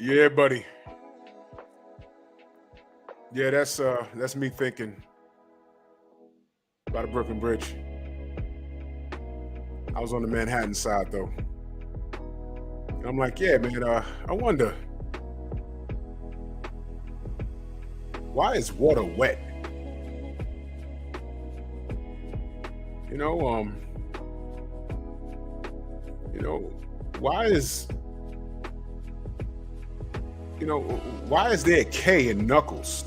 Yeah, buddy. Yeah, that's me thinking about a Brooklyn Bridge. I was on the Manhattan side though. And I'm like, yeah, man, I wonder, why is water wet? You know, um, you know, why is why is there a K in Knuckles?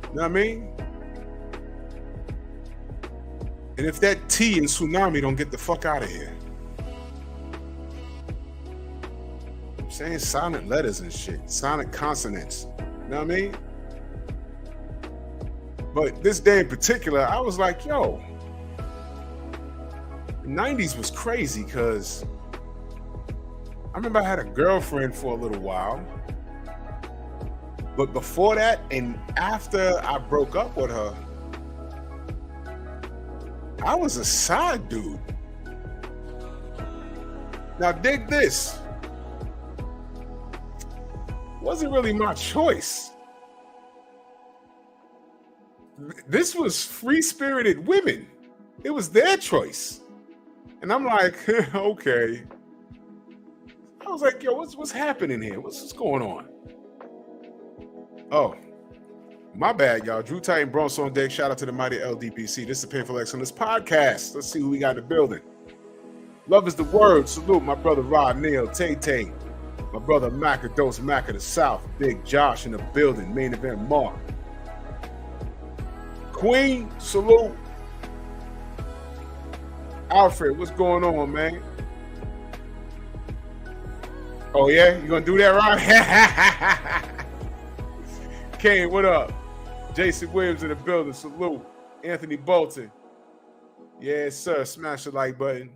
You know what I mean? And if that T in tsunami don't get the fuck out of here. I'm saying silent letters and shit, silent consonants. You know what I mean? But this day in particular, I was like, yo, the 90s was crazy because I remember I had a girlfriend for a little while. But before that and after I broke up with her, I was a side dude. Now dig this. Wasn't really my choice. This was free-spirited women. It was their choice. And I'm like, okay. I was like, yo, what's happening here? What's going on? Oh, my bad, y'all. Drew Titan Bronx on deck. Shout out to the mighty LDBC. This is the Painful Excellence podcast. Let's see who we got in the building. Love is the word. Salute my brother Rod Neal, Tay Tay. My brother Macadose Mac of the South. Big Josh in the building. Main event Mark. Queen, salute. Alfred, what's going on, man? Oh, yeah? You gonna do that, right? Kane, what up? Jason Williams in the building, salute. Anthony Bolton. Yes, sir. Smash the like button.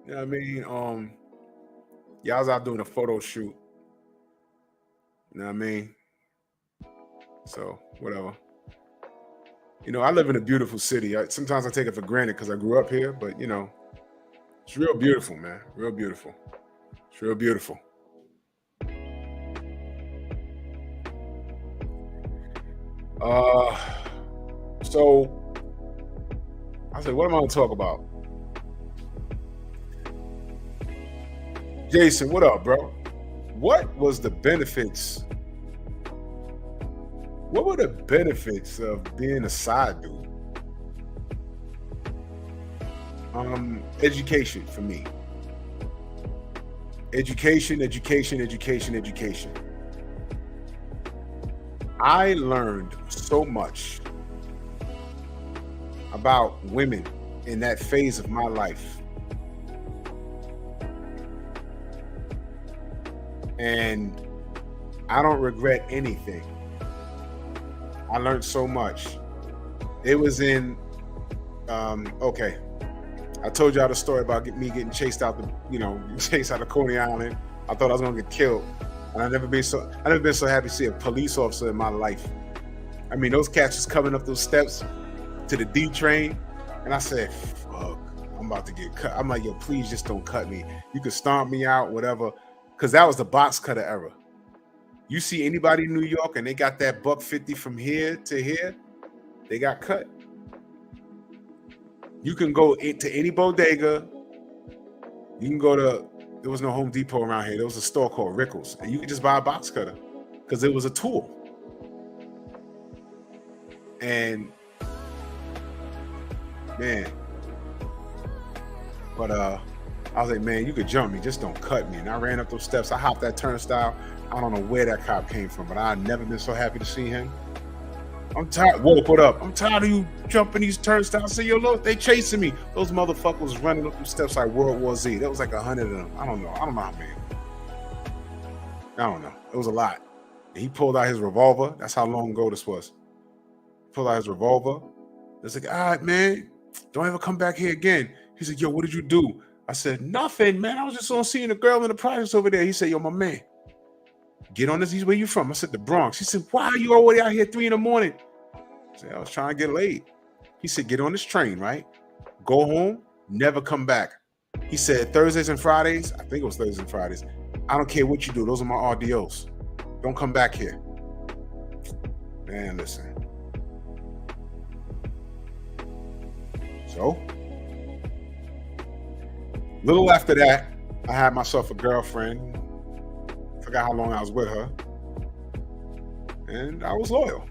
You know what I mean? Yeah, I was out doing a photo shoot. You know what I mean? So, whatever. You know, I live in a beautiful city. Sometimes I take it for granted because I grew up here, but, you know, it's real beautiful, man. Real beautiful. It's real beautiful. So I said, what am I going to talk about? Jason, what up, bro? What was the benefits? What were the benefits of being a side dude? Education for me. Education. I learned so much about women in that phase of my life. And I don't regret anything. I learned so much. It was in, okay. I told y'all the story about me getting chased out chased out of Coney Island. I thought I was gonna get killed. And I've never been so happy to see a police officer in my life. I mean, those cats was coming up those steps to the D train, and I said, fuck, I'm about to get cut. I'm like, yo, please just don't cut me. You can stomp me out, whatever. Because that was the box cutter era. You see anybody in New York and they got that $150 from here to here, they got cut. You can go to any bodega. You can go to, there was no Home Depot around here. There was a store called Rickles, and you could just buy a box cutter because it was a tool. And man, but I was like, man, you could jump me, just don't cut me. And I ran up those steps. I hopped that turnstile. I don't know where that cop came from, but I've never been so happy to see him. I'm tired. Whoa, what up? I'm tired of you jumping these turnstiles. Say, yo, look, they chasing me. Those motherfuckers running up them steps like World War Z. That was like 100 of them. I don't know how many. I don't know. It was a lot. And he pulled out his revolver. That's how long ago this was. Pulled out his revolver. It's like, all right, man, don't ever come back here again. He said, yo, what did you do? I said, nothing, man. I was just on seeing a girl in the projects over there. He said, yo, my man, get on this. He's where you from? I said, the Bronx. He said, why are you already out here 3 a.m? I said, I was trying to get laid. He said, get on this train, right? Go home, never come back. He said Thursdays and Fridays, I think it was Thursdays and Fridays, I don't care what you do, those are my RDOs. Don't come back here. Man, listen. So, little after that, I had myself a girlfriend. Forgot how long I was with her. And I was loyal.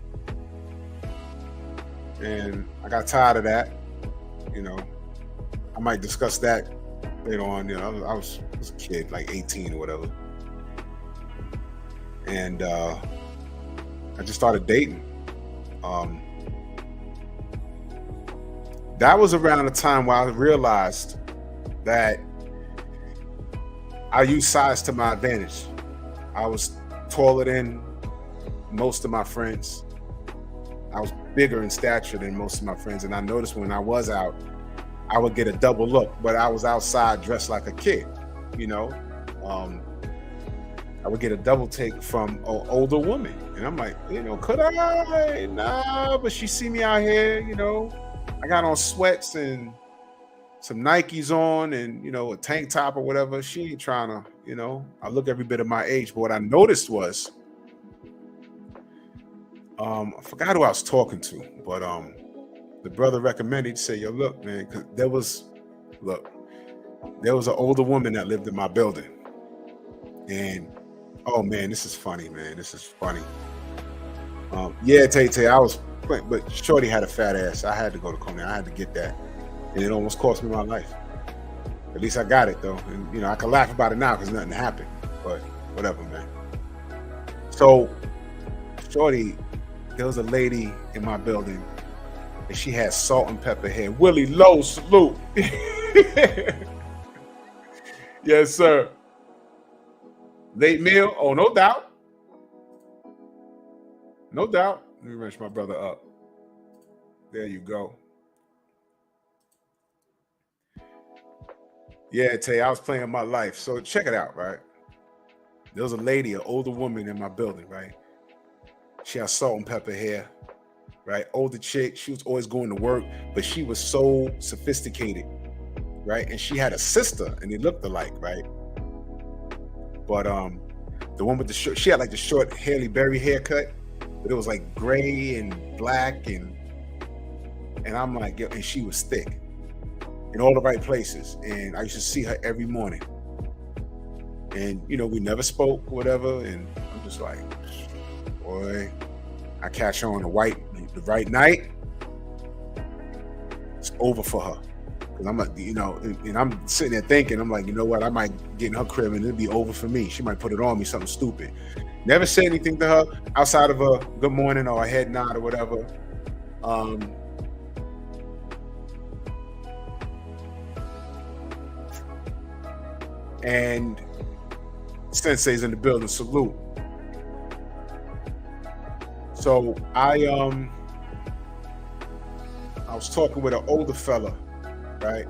And I got tired of that. You know, I might discuss that later on. You know, I was a kid, like 18 or whatever. And I just started dating. That was around the time where I realized that I use size to my advantage. I was taller than most of my friends. I was bigger in stature than most of my friends. And I noticed when I was out, I would get a double look, but I was outside dressed like a kid, you know? I would get a double take from an older woman. And I'm like, you know, could I? Nah, but she see me out here, you know, I got on sweats and some Nikes on and, you know, a tank top or whatever. She ain't trying to, you know, I look every bit of my age. But what I noticed was, I forgot who I was talking to, but the brother recommended, he said, yo, look, man, because there was an older woman that lived in my building. And, oh, man, this is funny, man. This is funny. Yeah, Tay, I was, but Shorty had a fat ass. I had to go to Coney. I had to get that. And it almost cost me my life. At least I got it, though. And, you know, I can laugh about it now because nothing happened. But whatever, man. So, Shorty, there was a lady in my building, and she had salt and pepper hair. Willie Lowe, salute. Yes, sir. Late meal? Oh, no doubt. No doubt. Let me wrench my brother up. There you go. Yeah, Tay, I was playing my life. So check it out, right? There was a lady, an older woman in my building, right? She had salt and pepper hair, right? Older chick. She was always going to work, but she was so sophisticated, right? And she had a sister, and they looked alike, right? But the one with the short, she had like the short Halle Berry haircut, but it was like gray and black, and I'm like, and she was thick in all the right places. And I used to see her every morning. And, you know, we never spoke or whatever. And I'm just like, boy, I catch her on the right night, it's over for her. Cause I'm like, you know, and I'm sitting there thinking, I'm like, you know what, I might get in her crib and it'll be over for me. She might put it on me, something stupid. Never said anything to her outside of a good morning or a head nod or whatever. And Sensei's in the building, salute. So I was talking with an older fella, right?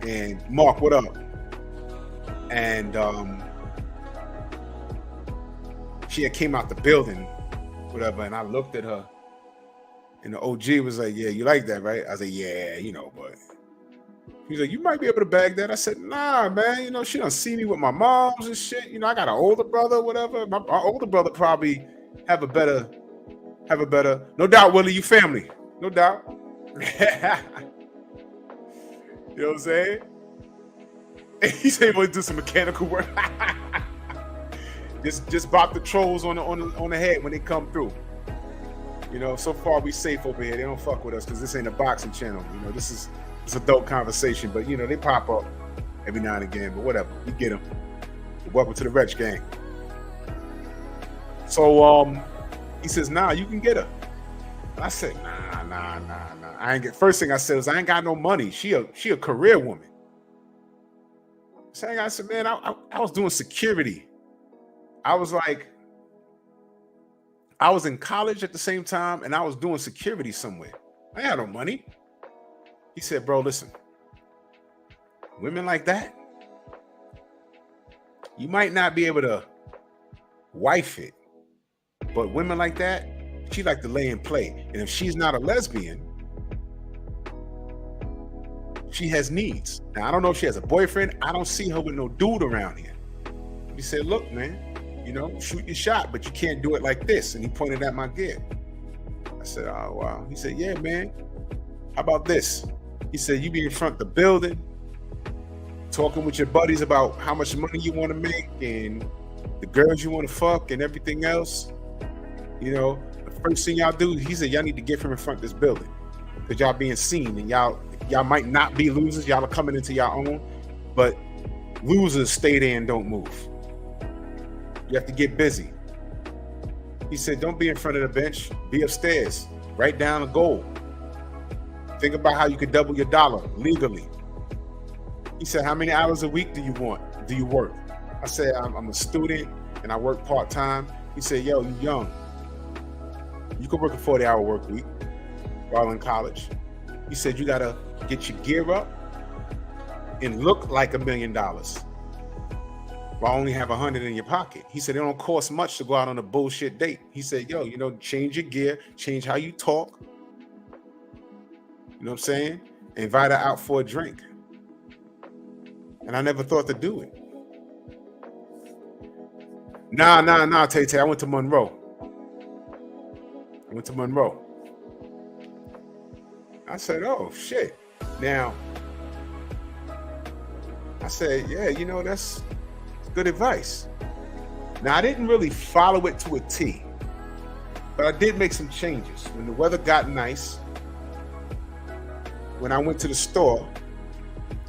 And Mark, what up? And she had came out the building, whatever, and I looked at her, and the OG was like, yeah, you like that, right? I was like, yeah, you know, but he's like, you might be able to bag that. I said, nah, man, you know, she don't see me with my moms and shit. You know, I got an older brother, whatever. My older brother probably have a better, no doubt, Willie, you family. No doubt. You know what I'm saying? He's able to do some mechanical work. just bop the trolls on the head when they come through. You know, so far we safe over here. They don't fuck with us because this ain't a boxing channel. You know, it's adult conversation. But you know, they pop up every now and again. But whatever, we get them. Welcome to the Wretch Gang. So he says, nah, you can get her. And I said, nah. I ain't get. First thing I said was, I ain't got no money. She a career woman. I said, man, I was doing security. I was like, I was in college at the same time, and I was doing security somewhere. I had no money. He said, bro, listen, women like that, you might not be able to wife it, but women like that, she like to lay and play. And if she's not a lesbian, she has needs. Now, I don't know if she has a boyfriend. I don't see her with no dude around here. He said, look, man, you know, shoot your shot, but you can't do it like this. And he pointed at my gear. I said, oh, wow. He said, yeah, man. How about this? He said, you be in front of the building, talking with your buddies about how much money you want to make and the girls you want to fuck and everything else. You know, the first thing y'all do, he said, y'all need to get from in front of this building because y'all being seen, and y'all might not be losers. Y'all are coming into your own, but losers stay there and don't move. You have to get busy. He said, don't be in front of the bench, be upstairs, write down a goal. Think about how you could double your dollar legally. He said, how many hours a week do you work? I said, I'm a student and I work part-time. He said, yo, you young. You could work a 40-hour work week while in college. He said, you gotta get your gear up and look like $1 million while only have 100 in your pocket. He said, it don't cost much to go out on a bullshit date. He said, yo, you know, change your gear, change how you talk. You know what I'm saying? Invite her out for a drink. And I never thought to do it. Nah, Tay. I went to Monroe. I said, oh, shit. Now, I said, yeah, you know, that's good advice. Now, I didn't really follow it to a T, but I did make some changes. When the weather got nice, when I went to the store,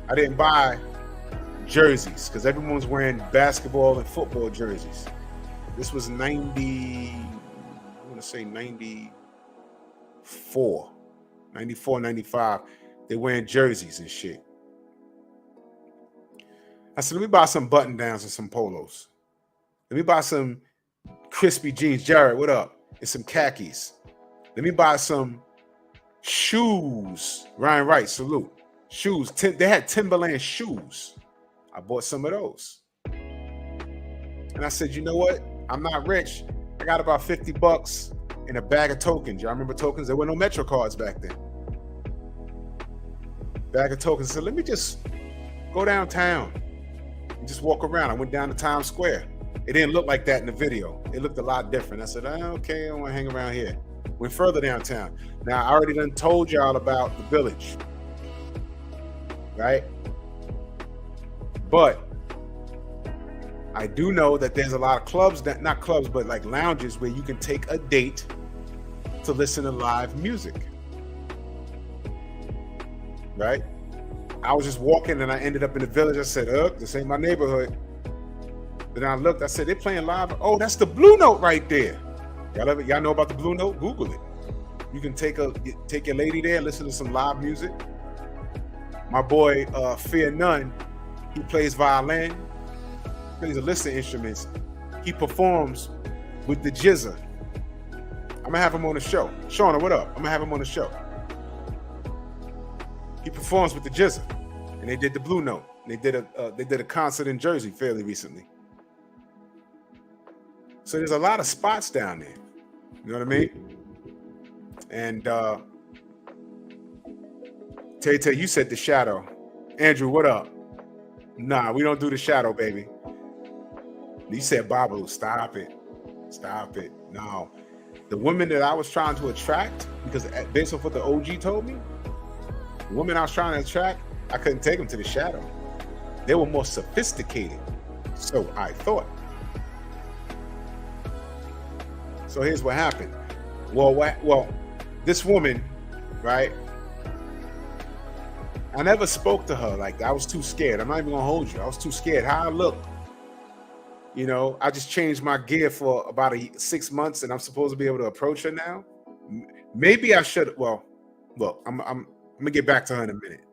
I didn't buy jerseys because everyone was wearing basketball and football jerseys. This was 94, 95. They're wearing jerseys and shit. I said, let me buy some button downs and some polos. Let me buy some crispy jeans. Jared, what up? And some khakis. Let me buy some shoes. Ryan Wright, salute. Shoes. They had Timberland shoes. I bought some of those. And I said, you know what? I'm not rich. I got about $50 in a bag of tokens. Y'all remember tokens? There were no Metro cards back then. Bag of tokens. I said, let me just go downtown and just walk around. I went down to Times Square. It didn't look like that in the video. It looked a lot different. I said, okay, I don't want to hang around here. Went further downtown. Now, I already done told y'all about the Village, right? But I do know that there's a lot of clubs, not clubs, but like lounges where you can take a date to listen to live music, right? I was just walking and I ended up in the Village. I said, this ain't my neighborhood. Then I looked, I said, they're playing live. Oh, that's the Blue Note right there. Y'all know about the Blue Note? Google it. You can take your lady there, listen to some live music. My boy, Fear None, he plays violin, plays a list of instruments. He performs with the Jizza. I'm gonna have him on the show. Shauna, what up? I'm gonna have him on the show. He performs with the Jizza, and they did the Blue Note. They did a concert in Jersey fairly recently. So there's a lot of spots down there. You know what I mean? And Tay, you said the shadow. Andrew, what up? Nah, we don't do the shadow, baby. You said Babalu, stop it. No. The women that I was trying to attract, because based off what the OG told me, the women I was trying to attract, I couldn't take them to the shadow. They were more sophisticated. So I thought. So here's what happened. Well, this woman, right? I never spoke to her like that. I was too scared. I'm not even gonna hold you. I was too scared. How I look. You know, I just changed my gear for about 6 months, and I'm supposed to be able to approach her now. Maybe I should. Well, look, I'm gonna get back to her in a minute.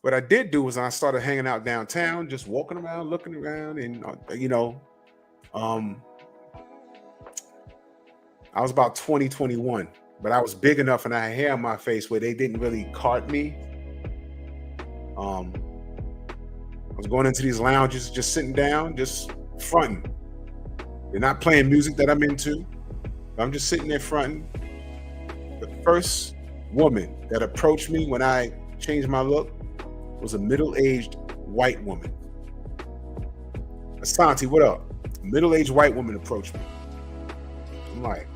What I did do was I started hanging out downtown, just walking around, looking around, and I was about 20, 21, but I was big enough and I had hair on my face where they didn't really cart me. I was going into these lounges, just sitting down, just fronting. They're not playing music that I'm into. I'm just sitting there fronting. The first woman that approached me when I changed my look was a middle-aged white woman. Asante, what up? A middle-aged white woman approached me. I'm like,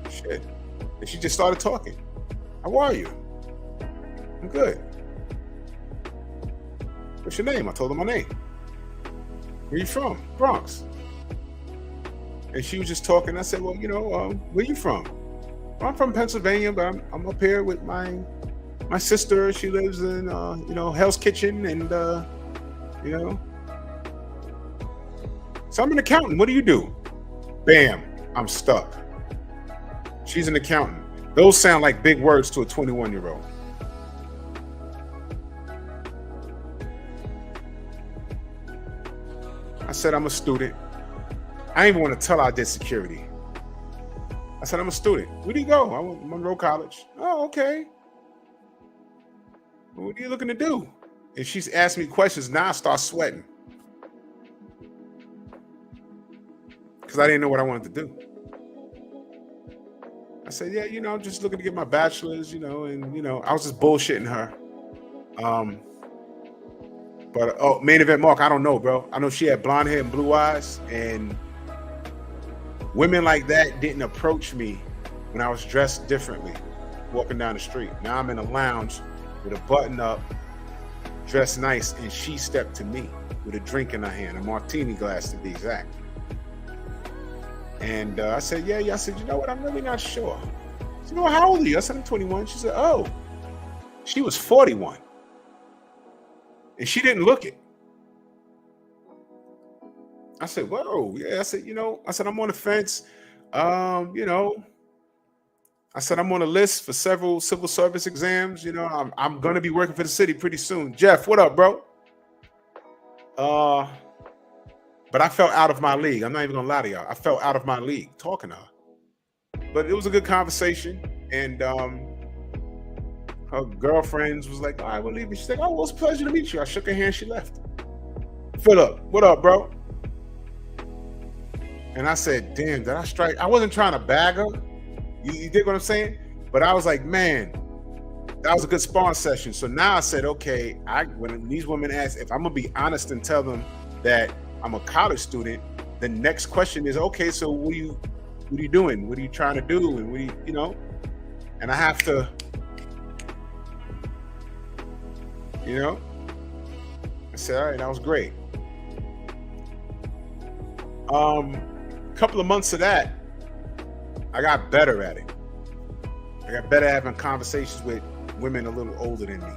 shit. And she just started talking. How are you? I'm good. What's your name? I told her my name. Where you from? Bronx. And she was just talking. I said, well, where you from? Well, I'm from Pennsylvania, but I'm up here with my sister. She lives in, Hell's Kitchen, and, So I'm an accountant. What do you do? Bam, I'm stuck. She's an accountant. Those sound like big words to a 21-year-old. I said, I'm a student. I didn't even want to tell her I did security. I said, I'm a student. Where do you go? I'm Monroe College. Oh, okay. Well, what are you looking to do? And she's asking me questions. Now I start sweating. Because I didn't know what I wanted to do. I said, yeah, I'm just looking to get my bachelor's, and I was just bullshitting her. But main event Mark, I don't know, bro. I know she had blonde hair and blue eyes, and women like that didn't approach me when I was dressed differently, walking down the street. Now I'm in a lounge with a button up, dressed nice, and she stepped to me with a drink in her hand, a martini glass to be exact. And I said, yeah. I said, you know what? I'm really not sure. She said, well, how old are you? I said, I'm 21. She said, oh. She was 41. And she didn't look it. I said, whoa. Yeah, I said, I'm on the fence. I said, I'm on a list for several civil service exams. I'm going to be working for the city pretty soon. Jeff, what up, bro? But I felt out of my league. I'm not even gonna lie to y'all. I felt out of my league talking to her. But it was a good conversation. And her girlfriends was like, all right, we'll leave. She's like, oh, well, it's a pleasure to meet you. I shook her hand, she left. Philip, what up, bro? And I said, damn, did I strike? I wasn't trying to bag her. You dig what I'm saying? But I was like, man, that was a good sparring session. So now I said, okay, when these women ask, if I'm gonna be honest and tell them that I'm a college student, the next question is, okay, so what are you doing? What are you trying to do? And what do you, and I have to, I said, all right, that was great. A couple of months of that, I got better at it. I got better at having conversations with women a little older than me.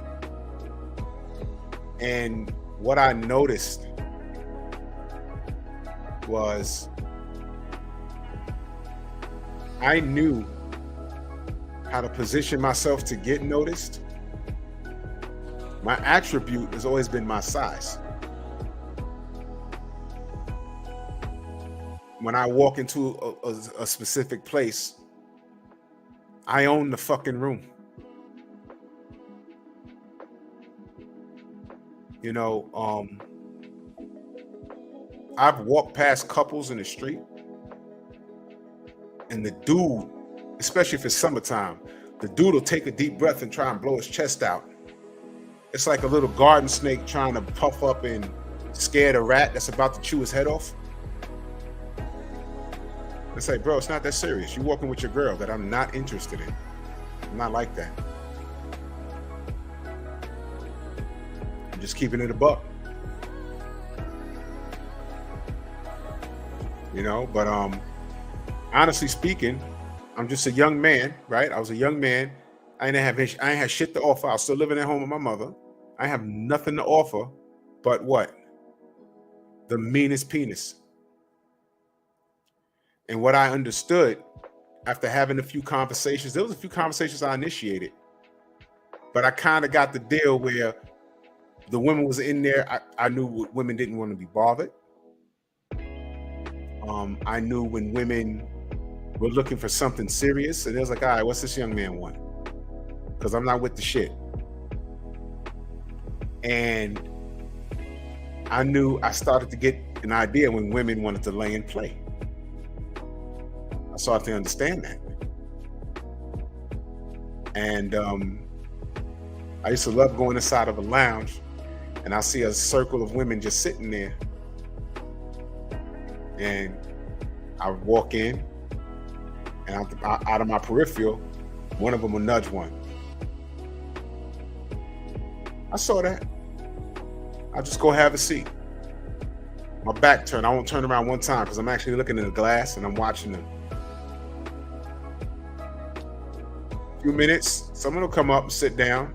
And what I noticed was I knew how to position myself to get noticed. My attribute has always been my size. When I walk into a specific place, I own the fucking room. I've walked past couples in the street, and the dude, especially if it's summertime, the dude will take a deep breath and try and blow his chest out. It's like a little garden snake trying to puff up and scare the rat that's about to chew his head off. It's like, bro, it's not that serious. You're walking with your girl that I'm not interested in. I'm not like that. I'm just keeping it a buck. But honestly speaking, I'm just a young man, right? I was a young man. I ain't had shit to offer. I was still living at home with my mother. I have nothing to offer but what? The meanest penis. And what I understood after having a few conversations, there was a few conversations I initiated, but I kind of got the deal where the women was in there. I knew women didn't want to be bothered. I knew when women were looking for something serious, and it was like, all right, what's this young man want? Because I'm not with the shit. And I knew I started to get an idea when women wanted to lay and play. I started to understand that. And I used to love going inside of a lounge, and I see a circle of women just sitting there, and I would walk in, and out of my peripheral, one of them would nudge one. I saw that. I just go have a seat. My back turned. I won't turn around one time because I'm actually looking in the glass and I'm watching them. A few minutes, someone will come up and sit down.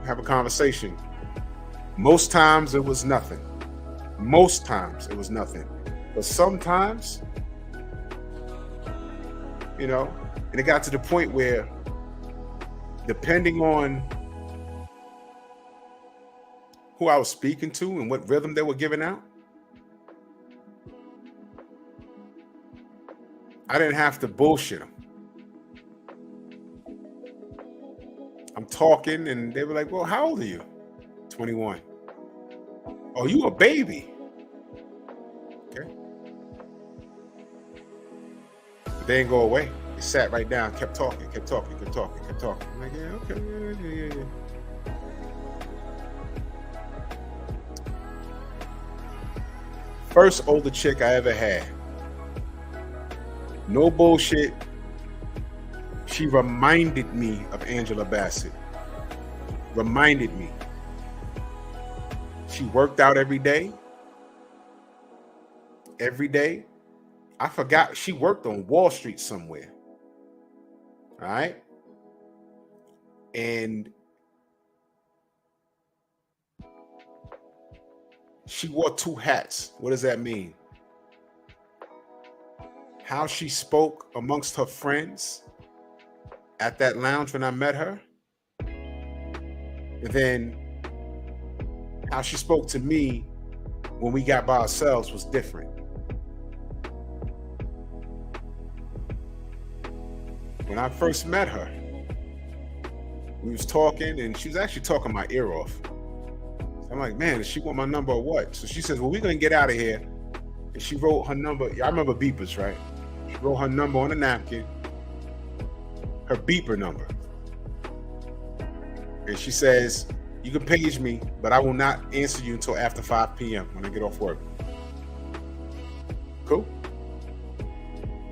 Have a conversation. Most times it was nothing. Most times it was nothing. But sometimes, and it got to the point where, depending on who I was speaking to and what rhythm they were giving out, I didn't have to bullshit them. I'm talking and they were like, well, how old are you? 21. Oh, you a baby. Okay. But they didn't go away. They sat right down, kept talking. I'm like, yeah, okay, yeah. First older chick I ever had. No bullshit. She reminded me of Angela Bassett. Reminded me. She worked out every day. Every day. I forgot she worked on Wall Street somewhere. All right. And she wore two hats. What does that mean? How she spoke amongst her friends at that lounge when I met her, and then how she spoke to me when we got by ourselves was different. When I first met her, we was talking and she was actually talking my ear off. So I'm like, man, does she want my number or what? So she says, well, we're gonna get out of here. And she wrote her number. I remember beepers, right? She wrote her number on a napkin, her beeper number. And she says, you can page me, but I will not answer you until after 5 p.m. when I get off work. Cool?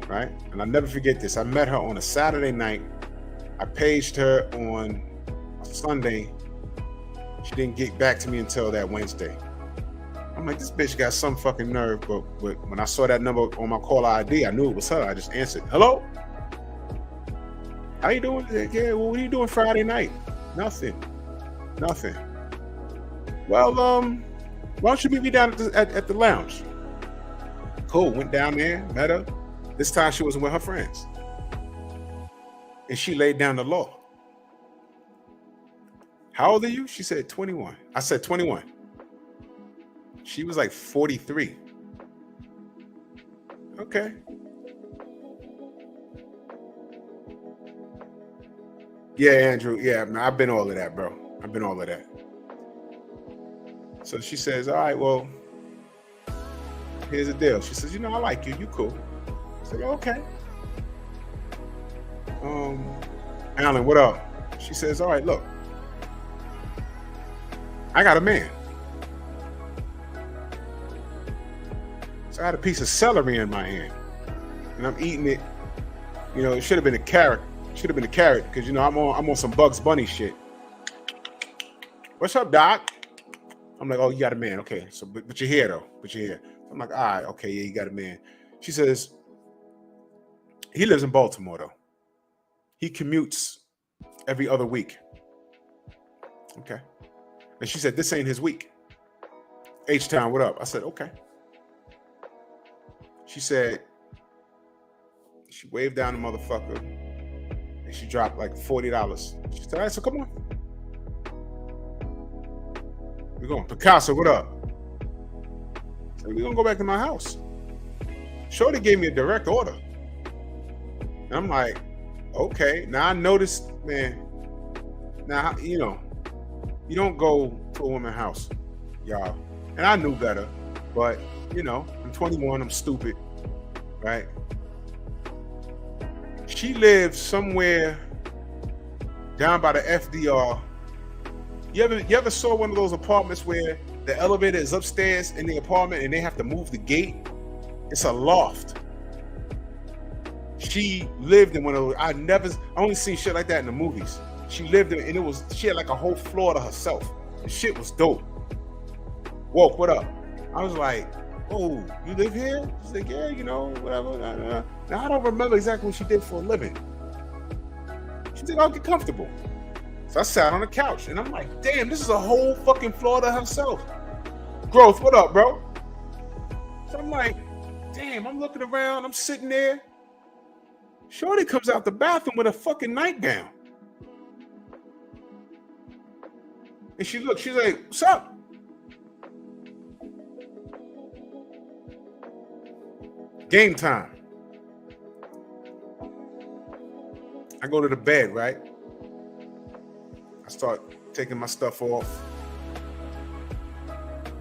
Right? And I'll never forget this. I met her on a Saturday night. I paged her on a Sunday. She didn't get back to me until that Wednesday. I'm like, this bitch got some fucking nerve. But when I saw that number on my caller ID, I knew it was her. I just answered, hello? How you doing? Yeah, well, what are you doing Friday night? Nothing. Well, why don't you meet me down at the lounge? Cool. Went down there, met her. This time she wasn't with her friends. And she laid down the law. How old are you? She said 21. I said 21. She was like 43. Okay. Yeah, Andrew. Yeah, man, I've been all of that, bro. I've been all of that. So she says, all right, well, here's the deal. She says, I like you. You cool. I said, okay. Alan, what up? She says, all right, look. I got a man. So I had a piece of celery in my hand. And I'm eating it. It should have been a carrot. Should have been a carrot because I'm on some Bugs Bunny shit. What's up, Doc? I'm like, oh, you got a man. Okay. So but you're here though. I'm like, all right, okay, yeah, you got a man. She says, he lives in Baltimore though. He commutes every other week. Okay. And she said, this ain't his week. H-Town, what up? I said, okay. She said, she waved down the motherfucker and she dropped like $40. She said, all right, so come on. We're going. Picasso, what up? So we're going to go back to my house. Shorty gave me a direct order. And I'm like, okay. Now I noticed, man, now, you don't go to a woman's house, y'all. And I knew better, but, I'm 21, I'm stupid, right? She lives somewhere down by the FDR. You ever saw one of those apartments where the elevator is upstairs in the apartment and they have to move the gate? It's a loft. She lived in one of those. I only seen shit like that in the movies. She lived in, and she had like a whole floor to herself. The shit was dope. Woke, what up? I was like, oh, you live here? She's like, yeah, whatever. Now I don't remember exactly what she did for a living. She said, I'll get comfortable. So I sat on the couch and I'm like, damn, this is a whole fucking floor to herself. Growth, what up, bro? So I'm like, damn, I'm looking around, I'm sitting there. Shorty comes out the bathroom with a fucking nightgown. And she's like, what's up? Game time. I go to the bed, right? I start taking my stuff off.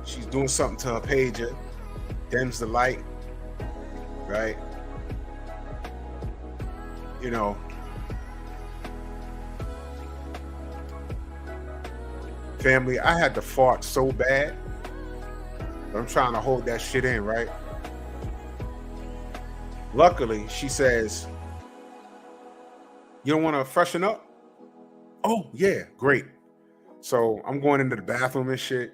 She's doing something to her pager, dims the light, right? Family, I had to fart so bad, but I'm trying to hold that shit in, right? Luckily, she says, you don't want to freshen up? Oh, yeah, great. So I'm going into the bathroom and shit.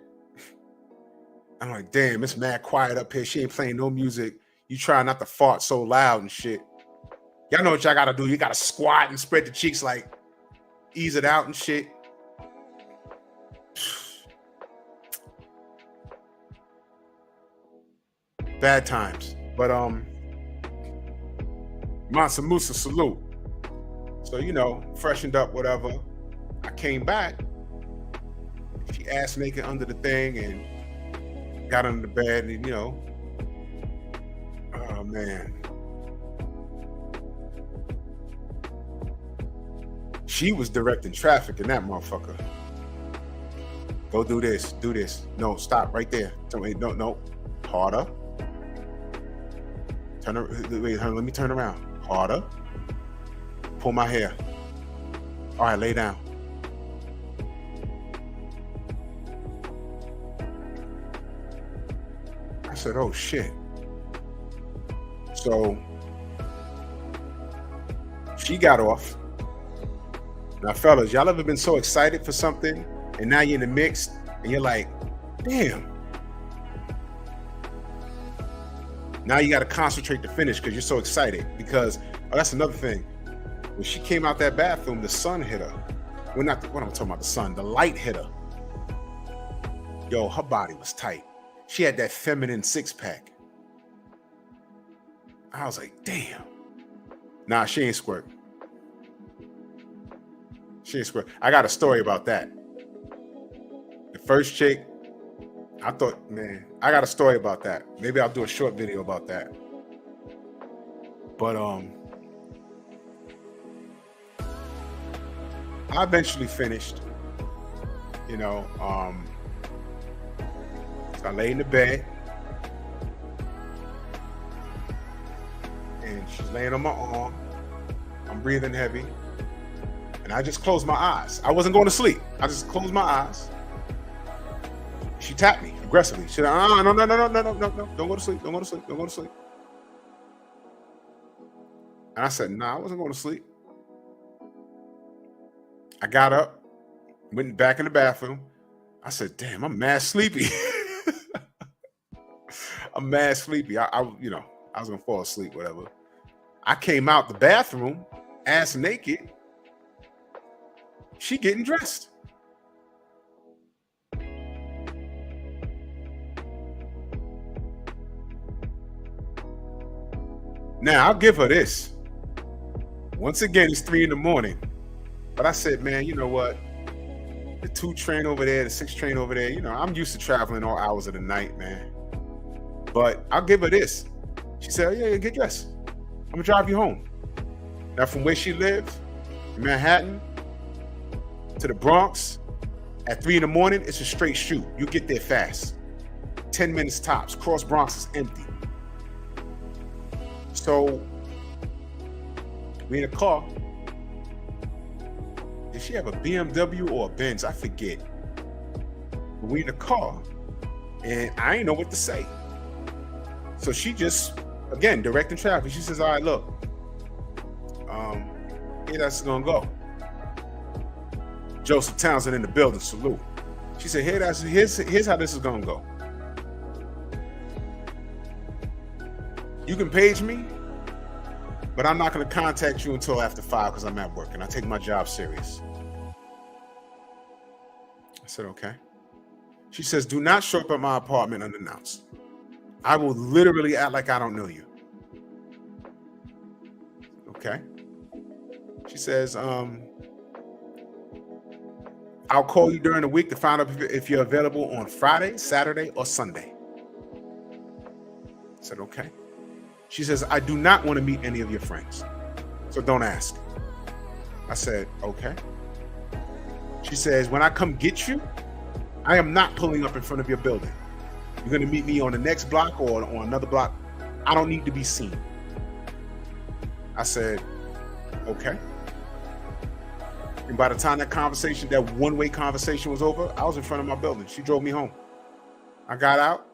I'm like, damn, it's mad quiet up here. She ain't playing no music. You try not to fart so loud and shit. Y'all know what y'all gotta do. You gotta squat and spread the cheeks, like ease it out and shit. Bad times. But Mansa Musa salute. So, freshened up, whatever. I came back. She ass naked under the thing and got under the bed and, oh man. She was directing traffic in that motherfucker. Go do this, do this. No, stop right there. No. Harder. Wait, let me turn around. Harder. Pull my hair. All right, lay down. I said, oh shit. So she got off. Now, fellas, y'all ever been so excited for something and now you're in the mix and you're like, damn. Now you got to concentrate to finish because you're so excited. Because, that's another thing. When she came out that bathroom, the sun hit her. Well, not what I'm talking about, the sun. The light hit her. Yo, her body was tight. She had that feminine six-pack. I was like, damn. Nah, she ain't squirt. She ain't squirt. I got a story about that. The first chick, I thought, man, I got a story about that. Maybe I'll do a short video about that. But I eventually finished. So I lay in the bed and she's laying on my arm. I'm breathing heavy. And I just closed my eyes. I wasn't going to sleep. I just closed my eyes. She tapped me aggressively. She said, no. Don't go to sleep. Don't go to sleep. Don't go to sleep. And I said, nah, I wasn't going to sleep. I got up, went back in the bathroom. I said, damn, I'm mad sleepy. I'm mad sleepy. I was going to fall asleep, whatever. I came out the bathroom, ass naked. She getting dressed. Now, I'll give her this. Once again, it's 3 a.m. But I said, man, you know what? The 2 train over there, the 6 train over there, I'm used to traveling all hours of the night, man. But I'll give her this. She said, yeah, get dressed. I'm going to drive you home. Now, from where she lives, in Manhattan, to the Bronx, at 3 a.m, it's a straight shoot. You get there fast. 10 minutes tops. Cross Bronx is empty. So We in a car. Did she have a BMW or a Benz? I forget. But we in a car, and I ain't know what to say. So she just, again, directing traffic. She says, all right, look, here that's gonna go. Joseph Townsend in the building, salute. She said, here's how this is gonna go. You can page me, but I'm not gonna contact you until after 5 because I'm at work and I take my job serious. I said, okay. She says, do not show up at my apartment unannounced. I will literally act like I don't know you. Okay. She says, I'll call you during the week to find out if you're available on Friday, Saturday, or Sunday. I said, okay. She says, I do not want to meet any of your friends, so don't ask. I said, okay. She says, when I come get you, I am not pulling up in front of your building. You're going to meet me on the next block or on another block. I don't need to be seen. I said, okay. And by the time that conversation, that one-way conversation was over, I was in front of my building. She drove me home. I got out.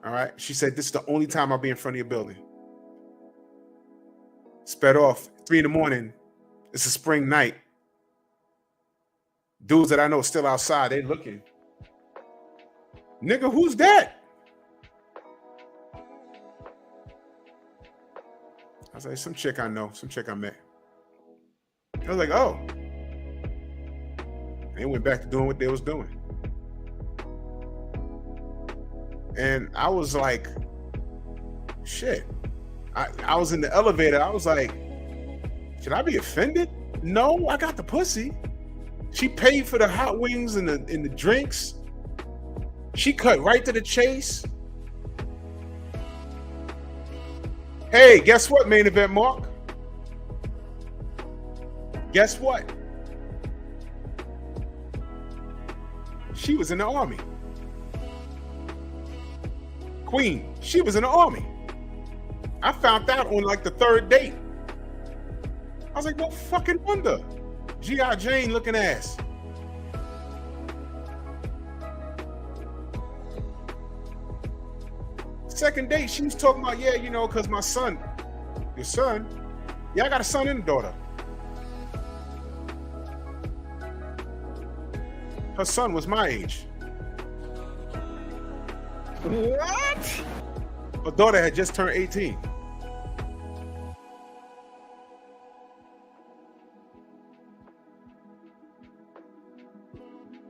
All right. She said, this is the only time I'll be in front of your building. Sped off. 3 a.m. It's a spring night. Dudes that I know still outside, they looking. Nigga, who's that? I was like, some chick I know, some chick I met. I was like, oh. They went back to doing what they was doing. And I was like, shit. I was in the elevator. I was like, should I be offended? No, I got the pussy. She paid for the hot wings and the drinks. She cut right to the chase. Hey, guess what, main event Mark? Guess what? She was in the army. Queen, she was in the army. I found out on like the 3rd date. I was like, no fucking wonder. G.I. Jane looking ass. Second date, she was talking about, yeah, you know, because my son, your son, yeah, I got a son and a daughter. Her son was my age. What? Her daughter had just turned 18.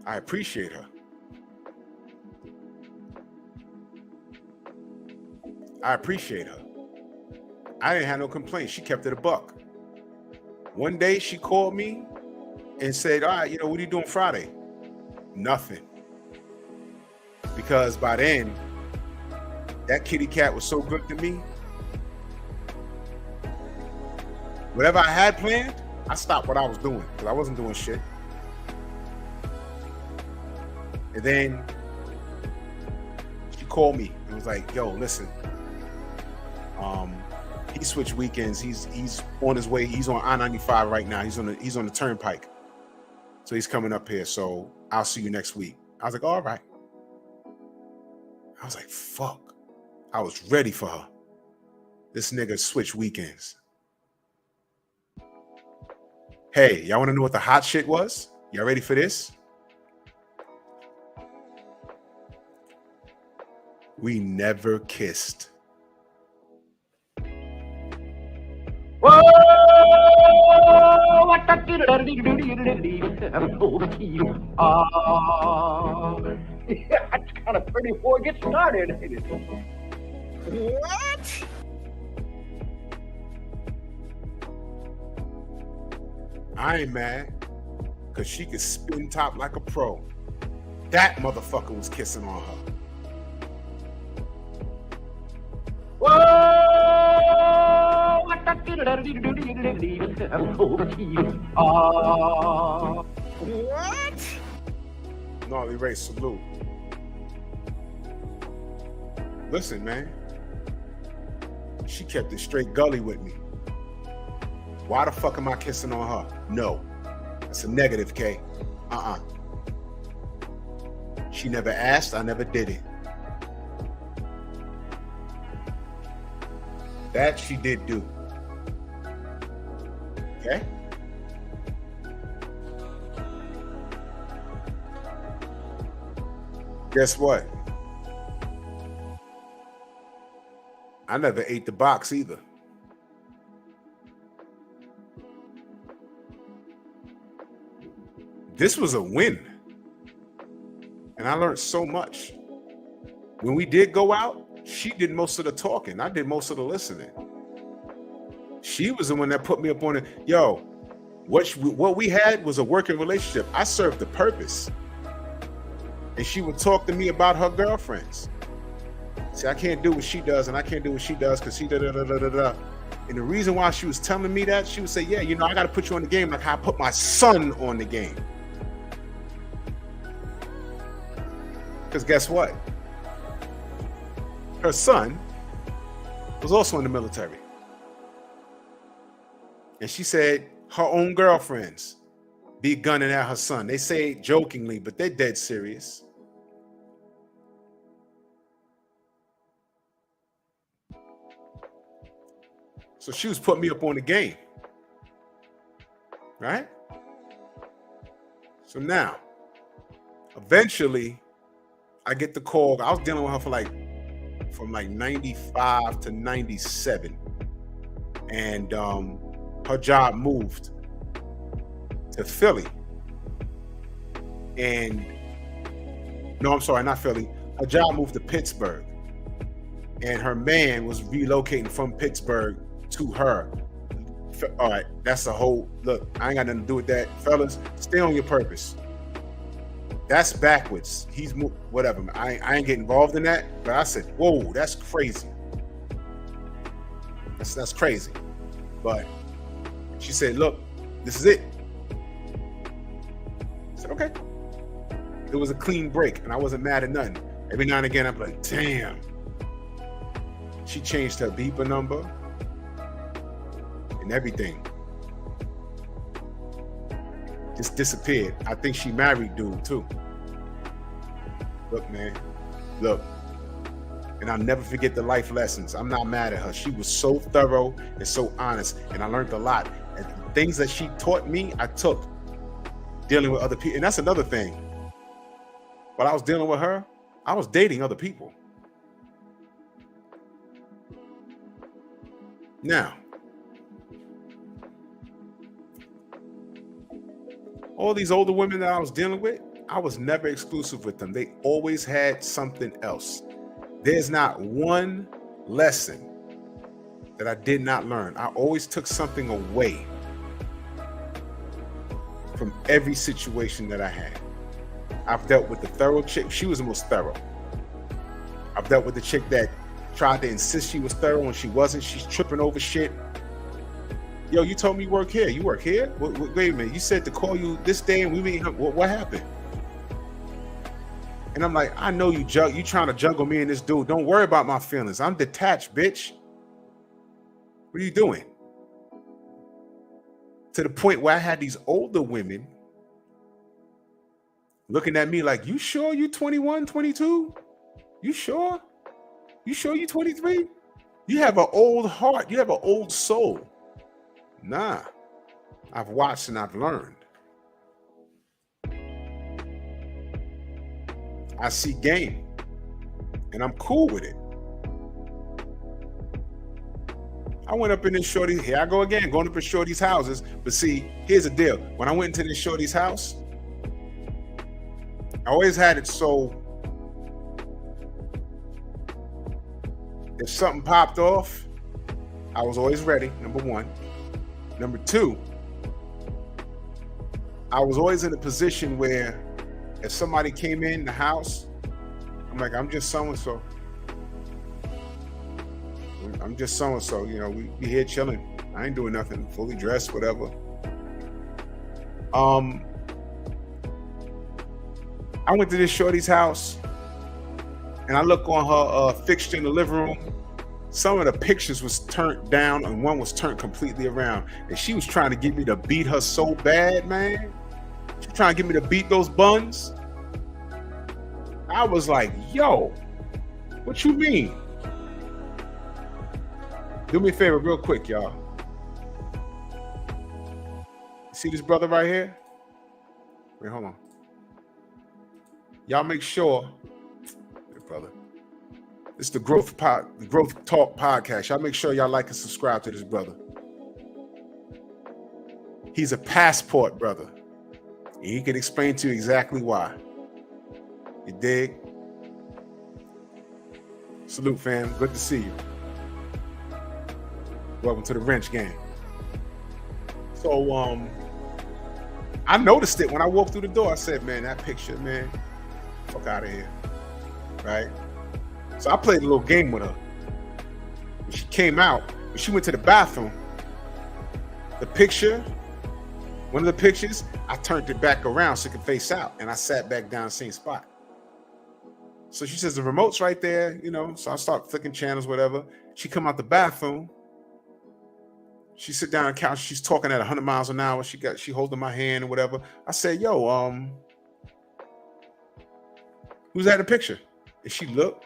I appreciate her. I appreciate her. I didn't have no complaints. She kept it a buck. One day she called me and said, all right, you know, what are you doing Friday? Nothing. Because by then, that kitty cat was so good to me. Whatever I had planned, I stopped what I was doing because I wasn't doing shit. And then she called me and was like, yo, listen, he switched weekends. He's on his way. He's on I-95 right now. He's on the turnpike. So he's coming up here. So I'll see you next week. I was like, all right. I was like, fuck. I was ready for her. This nigga switched weekends. Hey, y'all want to know what the hot shit was? Y'all ready for this? We never kissed. Whoa! That's kind of pretty before it gets started. What? I ain't mad, because she could spin top like a pro. That motherfucker was kissing on her. Whoa! What? Gnarly Ray, salute. Listen, man. She kept it straight gully with me. Why the fuck am I kissing on her? No. That's a negative, K. She never asked, I never did it. That she did do. Okay? Guess what? I never ate the box either. This was a win. And I learned so much. When we did go out, she did most of the talking. I did most of the listening. She was the one that put me up on it. Yo, what we had was a working relationship. I served the purpose. And she would talk to me about her girlfriends. See, I can't do what she does, and I can't do what she does because she da-da-da-da-da-da. And the reason why she was telling me that, she would say, yeah, you know, I got to put you on the game like how I put my son on the game. Because guess what? Her son was also in the military. And she said her own girlfriends be gunning at her son. They say it jokingly, but they're dead serious. So she was putting me up on the game. Right? So now, eventually, I get the call. I was dealing with her from 95 to 97. And her job moved to Philly. And no, I'm sorry, not Philly. Her job moved to Pittsburgh. And her man was relocating from Pittsburgh to her. All right, that's a whole look. I ain't got nothing to do with that. Fellas, stay on your purpose. That's backwards. He's whatever. I ain't getting involved in that. But I said, whoa, that's crazy. That's crazy. But she said, look, this is it. I said, okay. It was a clean break, and I wasn't mad at nothing. Every now and again, I'm like, damn. She changed her beeper number and everything. Just disappeared. I think she married dude too. Look, man, look. And I'll never forget the life lessons. I'm not mad at her. She was so thorough and so honest, and I learned a lot. And things that she taught me, I took dealing with other people. And that's another thing. While I was dealing with her, I was dating other people. Now, all these older women that I was dealing with, I was never exclusive with them. They always had something else. There's not one lesson that I did not learn. I always took something away from every situation that I had. I've dealt with the thorough chick. She was the most thorough. I've dealt with the chick that tried to insist she was thorough and she wasn't. She's tripping over shit. Yo, you told me you work here. You work here? Wait a minute. You said to call you this day and we meet. What happened? And I'm like, I know you trying to juggle me and this dude. Don't worry about my feelings. I'm detached, bitch. What are you doing? To the point where I had these older women looking at me like, you sure you 21, 22? You sure? You sure you 23? You have an old heart. You have an old soul. Nah. I've watched and I've learned. I see game. And I'm cool with it. I went up in this shorty. Here I go again, going up in shorty's houses. But see, here's the deal. When I went into this shorty's house, I always had it so if something popped off, I was always ready, number one. Number two, I was always in a position where if somebody came in the house, I'm like, I'm just so-and-so. I'm just so-and-so, you know, we be here chilling. I ain't doing nothing, fully dressed, whatever. I went to this shorty's house and I look on her fixture in the living room. some of the pictures was turned down and one was turned completely around. And she was trying to get me to beat her so bad, man. She was trying to get me to beat those buns. I was like, yo, what you mean? Do me a favor real quick, y'all. See this brother right here? Wait, hold on. Y'all make sure, hey, brother. This is the Growth Talk podcast. Y'all make sure y'all like and subscribe to this brother. He's a passport brother. And he can explain to you exactly why. You dig? Salute, fam. Good to see you. Welcome to the Wrench Gang. So, I noticed it when I walked through the door. I said, man, that picture, man, fuck out of here. Right? So I played a little game with her. When she came out, when she went to the bathroom, the picture, one of the pictures, I turned it back around so it could face out, and I sat back down the same spot. So she says, the remote's right there, you know, so I start flicking channels, whatever. She come out the bathroom. She sit down on the couch. She's talking at 100 miles an hour. She holding my hand or whatever. I said, yo, who's that in the picture? And she looked.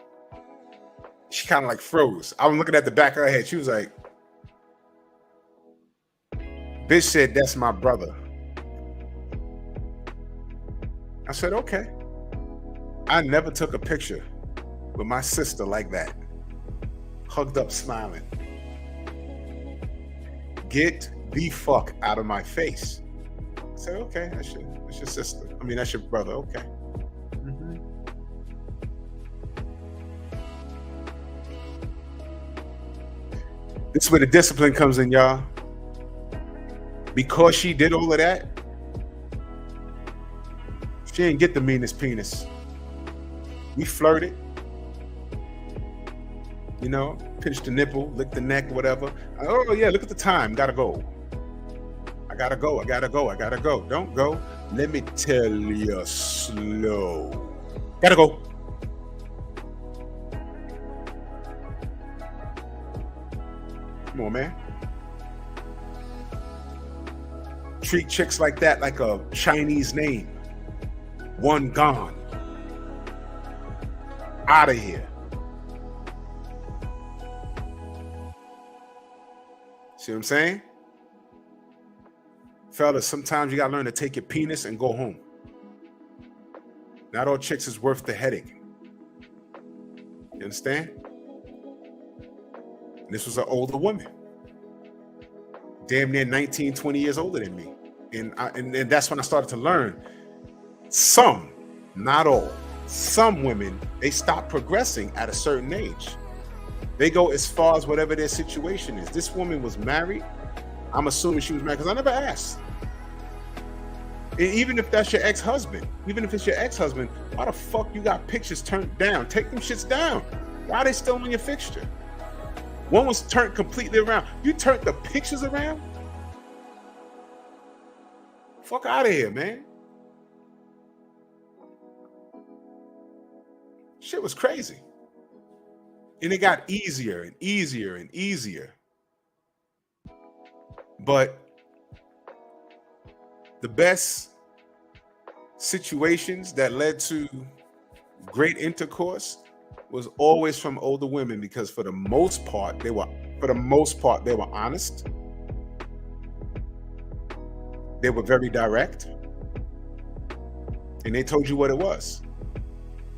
She kind of like froze. I was looking at the back of her head. She was like, bitch said, that's my brother. I said, okay. I never took a picture with my sister like that. Hugged up, smiling. Get the fuck out of my face. I said, okay, that's your sister. I mean, that's your brother. Okay. Mm-hmm. This is where the discipline comes in, y'all. Because she did all of that, she didn't get the meanest penis. We flirted. You know, pinch the nipple, lick the neck, whatever. Oh, yeah, look at the time. Gotta go. I gotta go. Don't go. Let me tell you slow. Gotta go. Come on, man. Treat chicks like that like a Chinese name. One gone. Out of here. See what I'm saying? Fellas, sometimes you gotta learn to take your penis and go home. Not all chicks is worth the headache. You understand? And this was an older woman. Damn near 19, 20 years older than me. And that's when I started to learn. Some, not all, some women, they stop progressing at a certain age. They go as far as whatever their situation is. This woman was married. I'm assuming she was married because I never asked. And even if that's your ex-husband, why the fuck you got pictures turned down? Take them shits down. Why are they still on your fixture? One was turned completely around. You turned the pictures around? Fuck out of here, man. Shit was crazy. And it got easier and easier and easier. But the best situations that led to great intercourse was always from older women, because for the most part they were honest. They were very direct, and they told you what it was.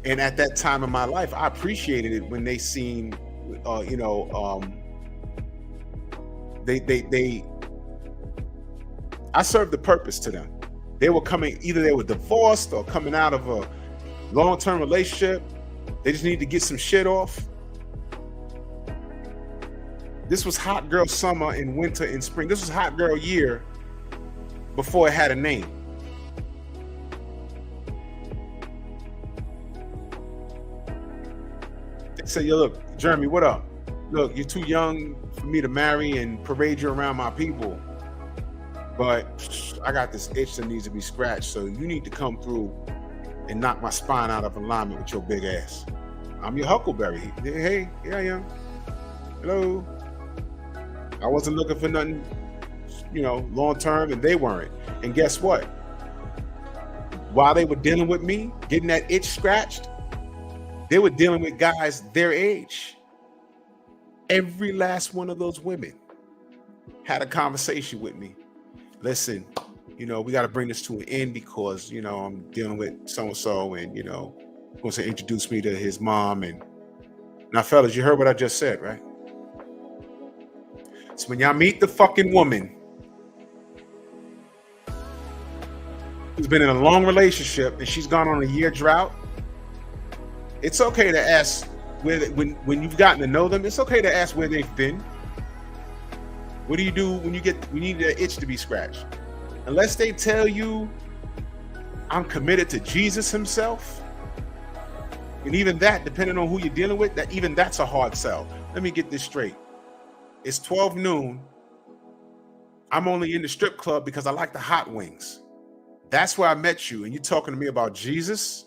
And at that time in my life, I appreciated it when they seen, I served the purpose to them. They were coming, either they were divorced or coming out of a long-term relationship. They just need to get some shit off. This was hot girl summer and winter and spring. This was hot girl year before it had a name. They say, yo, look, Jeremy, what up? Look, you're too young for me to marry and parade you around my people. But I got this itch that needs to be scratched. So you need to come through and knock my spine out of alignment with your big ass. I'm your Huckleberry. Hey, here I am. Hello. I wasn't looking for nothing, long term, and they weren't. And guess what? While they were dealing with me, getting that itch scratched, they were dealing with guys their age. Every last one of those women had a conversation with me. Listen, we got to bring this to an end because, I'm dealing with so-and-so and, wants to introduce me to his mom. And now, fellas, you heard what I just said, right? So when y'all meet the fucking woman who's been in a long relationship and she's gone on a year drought, it's okay to ask when you've gotten to know them, it's okay to ask where they've been. What do you do when you need that itch to be scratched? Unless they tell you, I'm committed to Jesus himself. And even that, depending on who you're dealing with, that's a hard sell. Let me get this straight. It's 12 noon. I'm only in the strip club because I like the hot wings. That's where I met you. And you're talking to me about Jesus?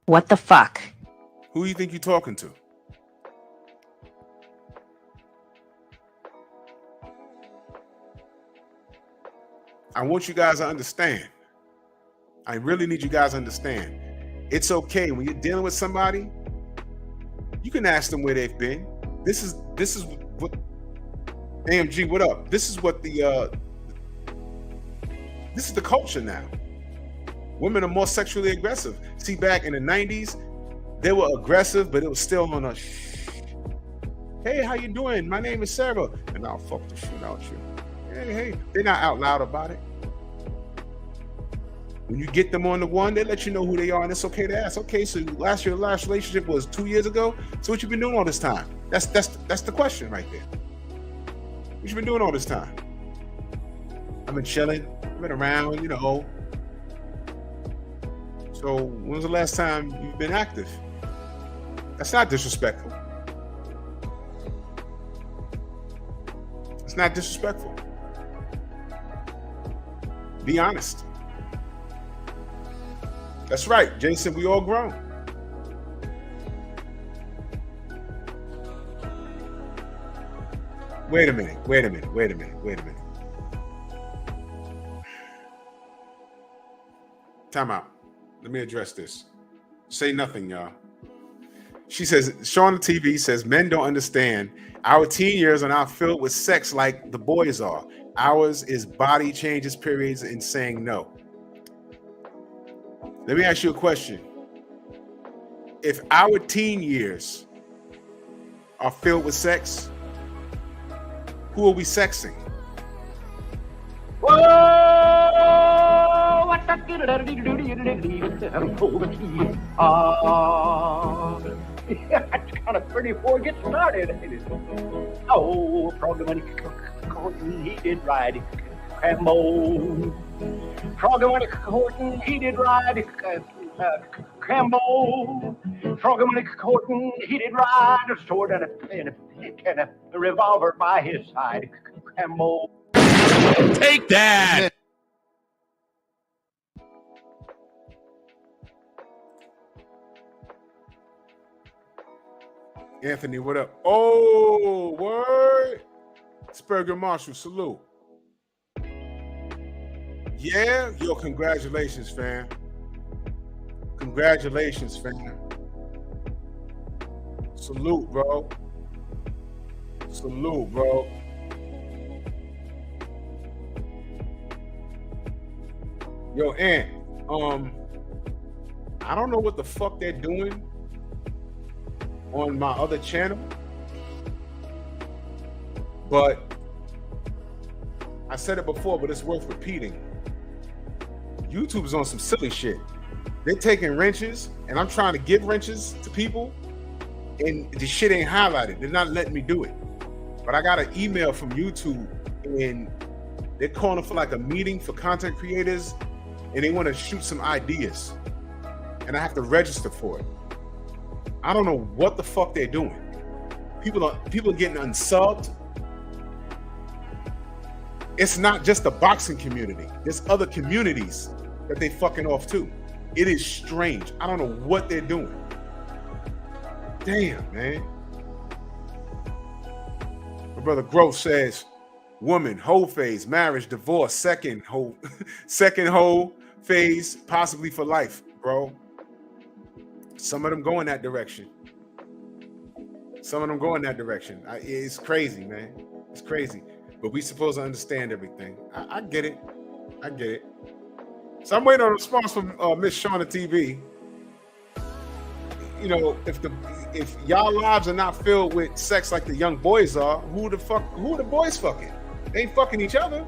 What the fuck? Who do you think you're talking to? I want you guys to understand. I really need you guys to understand. It's okay when you're dealing with somebody, you can ask them where they've been. This is what AMG, what up? This is what this is the culture now. Women are more sexually aggressive. See, back in the 90s, they were aggressive, but it was still on a hey, how you doing? My name is Sarah. And I'll fuck the shit out you. Hey. They're not out loud about it. When you get them on the one, they let you know who they are, and it's okay to ask. Okay, so your last relationship was 2 years ago. So what you been doing all this time? That's the question right there. What you been doing all this time? I've been chilling. I've been around, So when was the last time you've been active? That's not disrespectful. It's not disrespectful. Be honest. That's right, Jason, we all grown. Wait a minute. Time out. Let me address this. Say nothing, y'all. She says, Sean on TV says, men don't understand. Our teen years are not filled with sex like the boys are. Ours is body changes, periods, and saying no. Let me ask you a question. If our teen years are filled with sex, who are we sexing? Whoa! What the That's kind of pretty before it gets started. Oh, probably when he did ride Cambo. Froggy when Horton, he did ride Cambo. Froggy when Horton, he did ride a sword and a pick and a revolver by his side. Cambo. Take that! Anthony, what up? Oh, word. Spurgeon Marshall, salute. Yeah, yo, congratulations, fam. Congratulations, fam. Salute, bro. Salute, bro. Yo, Ant, I don't know what the fuck they're doing on my other channel, but I said it before, but it's worth repeating. YouTube's on some silly shit. They're taking wrenches, and I'm trying to give wrenches to people, and the shit ain't highlighted. They're not letting me do it. But I got an email from YouTube, and they're calling for like a meeting for content creators, and they want to shoot some ideas, and I have to register for it. I don't know what the fuck they're doing. People are getting unsubbed. It's not just the boxing community. There's other communities that they fucking off too. It is strange. I don't know what they're doing. Damn, man. My brother Growth says, woman, whole phase, marriage, divorce, second whole phase, possibly for life, bro. Some of them go in that direction. It's crazy, man. It's crazy. But we supposed to understand everything. I get it. So I'm waiting on a response from Miss Shauna TV. You know, if y'all lives are not filled with sex like the young boys are, who the boys fucking? They ain't fucking each other.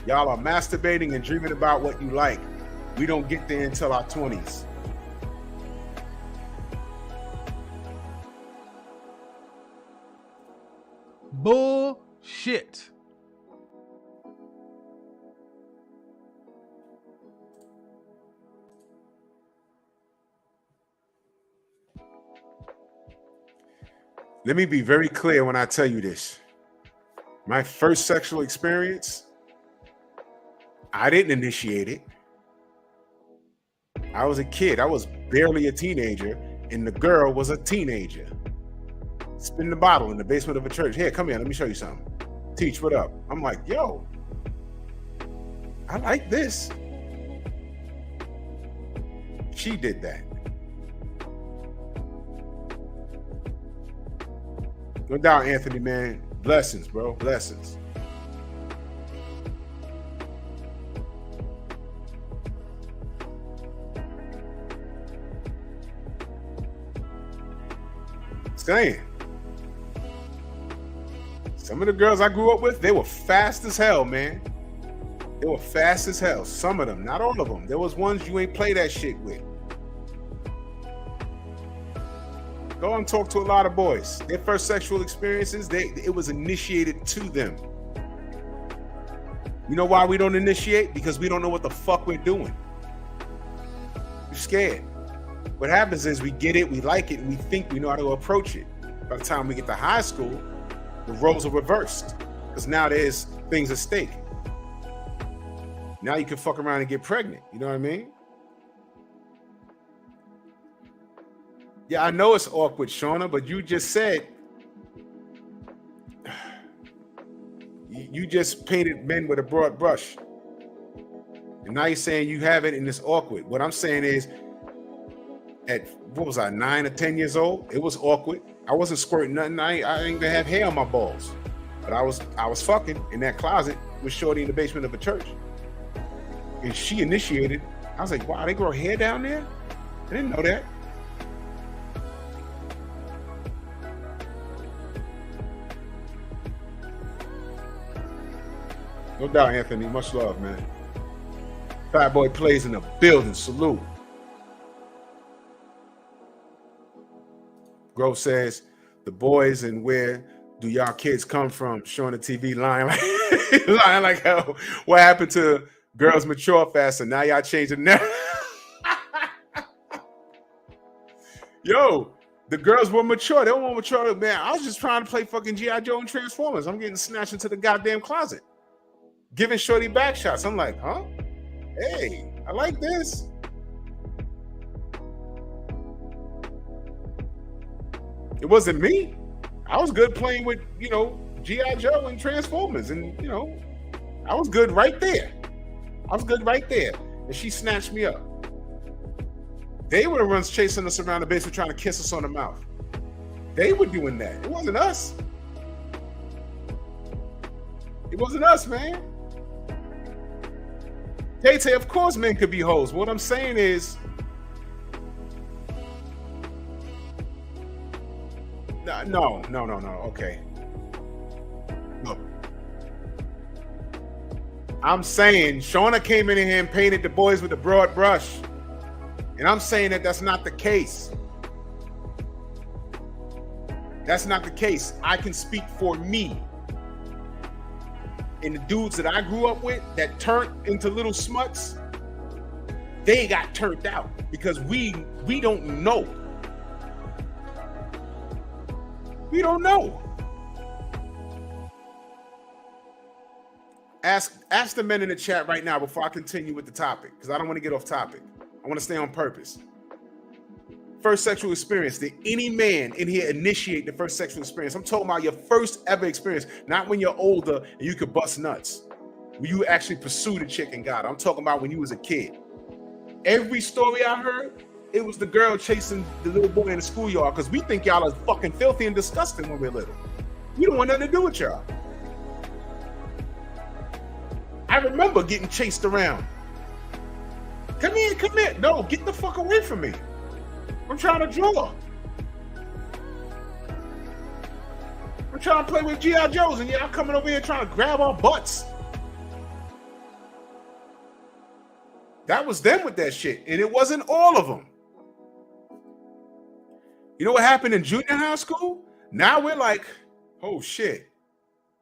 Y'all are masturbating and dreaming about what you like. We don't get there until our 20s. Bullshit. Let me be very clear when I tell you this. My first sexual experience, I didn't initiate it. I was a kid. I was barely a teenager, and the girl was a teenager. Spinning the bottle in the basement of a church. Here, come here. Let me show you something. Teach, what up? I'm like, yo, I like this. She did that. No doubt, Anthony, man. Blessings, bro. Blessings. Saying. Some of the girls I grew up with, they were fast as hell, man. They were fast as hell. Some of them, not all of them. There was ones you ain't play that shit with. Go and talk to a lot of boys. Their first sexual experiences, it was initiated to them. You know why we don't initiate? Because we don't know what the fuck we're doing. We're scared. What happens is we get it, we like it, and we think we know how to approach it. By the time we get to high school, the roles are reversed. Because now there's things at stake. Now you can fuck around and get pregnant. You know what I mean? Yeah, I know it's awkward, Shauna, but you just said you just painted men with a broad brush. And now you're saying you have it and it's awkward. What I'm saying is, at, what was I, 9 or 10 years old? It was awkward. I wasn't squirting nothing. I didn't even have hair on my balls. But I was fucking in that closet with Shorty in the basement of a church. And she initiated. I was like, wow, they grow hair down there? I didn't know that. No doubt, Anthony. Much love, man. Fat Boy plays in the building. Salute. Grove says, the boys and where do y'all kids come from? Showing the TV lying like hell. What happened to girls mature faster? Now y'all changing now. Yo, the girls were mature. They weren't mature, man. I was just trying to play fucking G.I. Joe and Transformers. I'm getting snatched into the goddamn closet. Giving Shorty back shots. I'm like, huh? Hey, I like this. It wasn't me. I was good playing with, G.I. Joe and Transformers. And, I was good right there. And she snatched me up. They were the ones chasing us around the basement trying to kiss us on the mouth. They were doing that. It wasn't us. It wasn't us, man. Tay, of course men could be hoes. What I'm saying is, no. Okay. Look. I'm saying Shauna came in here and painted the boys with a broad brush. And I'm saying that that's not the case. That's not the case. I can speak for me. And the dudes that I grew up with that turned into little smuts, they got turned out because we don't know. We don't know. Ask the men in the chat right now before I continue with the topic, because I don't want to get off topic. I want to stay on purpose. First sexual experience. Did any man in here initiate the first sexual experience? I'm talking about your first ever experience, not when you're older and you could bust nuts. When you actually pursued a chick and got her. I'm talking about when you was a kid. Every story I heard, it was the girl chasing the little boy in the schoolyard, because we think y'all are fucking filthy and disgusting when we're little. We don't want nothing to do with y'all. I remember getting chased around. Come here, come here. No, get the fuck away from me. I'm trying to draw. I'm trying to play with G.I. Joes, and y'all coming over here trying to grab our butts. That was them with that shit, and it wasn't all of them. You know what happened in junior high school? Now we're like, oh shit.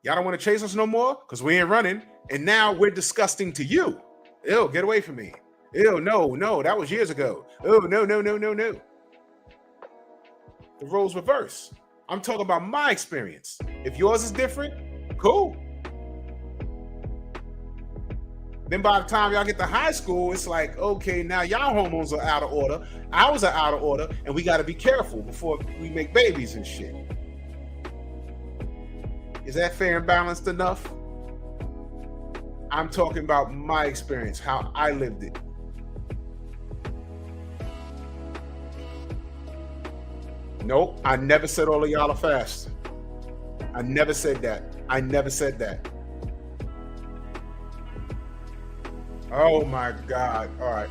Y'all don't want to chase us no more? Because we ain't running. And now we're disgusting to you. Ew, get away from me. Ew, no, that was years ago. Oh, no. The roles reverse. I'm talking about my experience. If yours is different, cool. Then by the time y'all get to high school, it's like, okay, now y'all hormones are out of order. Ours are out of order, and we got to be careful before we make babies and shit. Is that fair and balanced enough? I'm talking about my experience, how I lived it. Nope, I never said all of y'all are fast. I never said that. Oh my God. All right.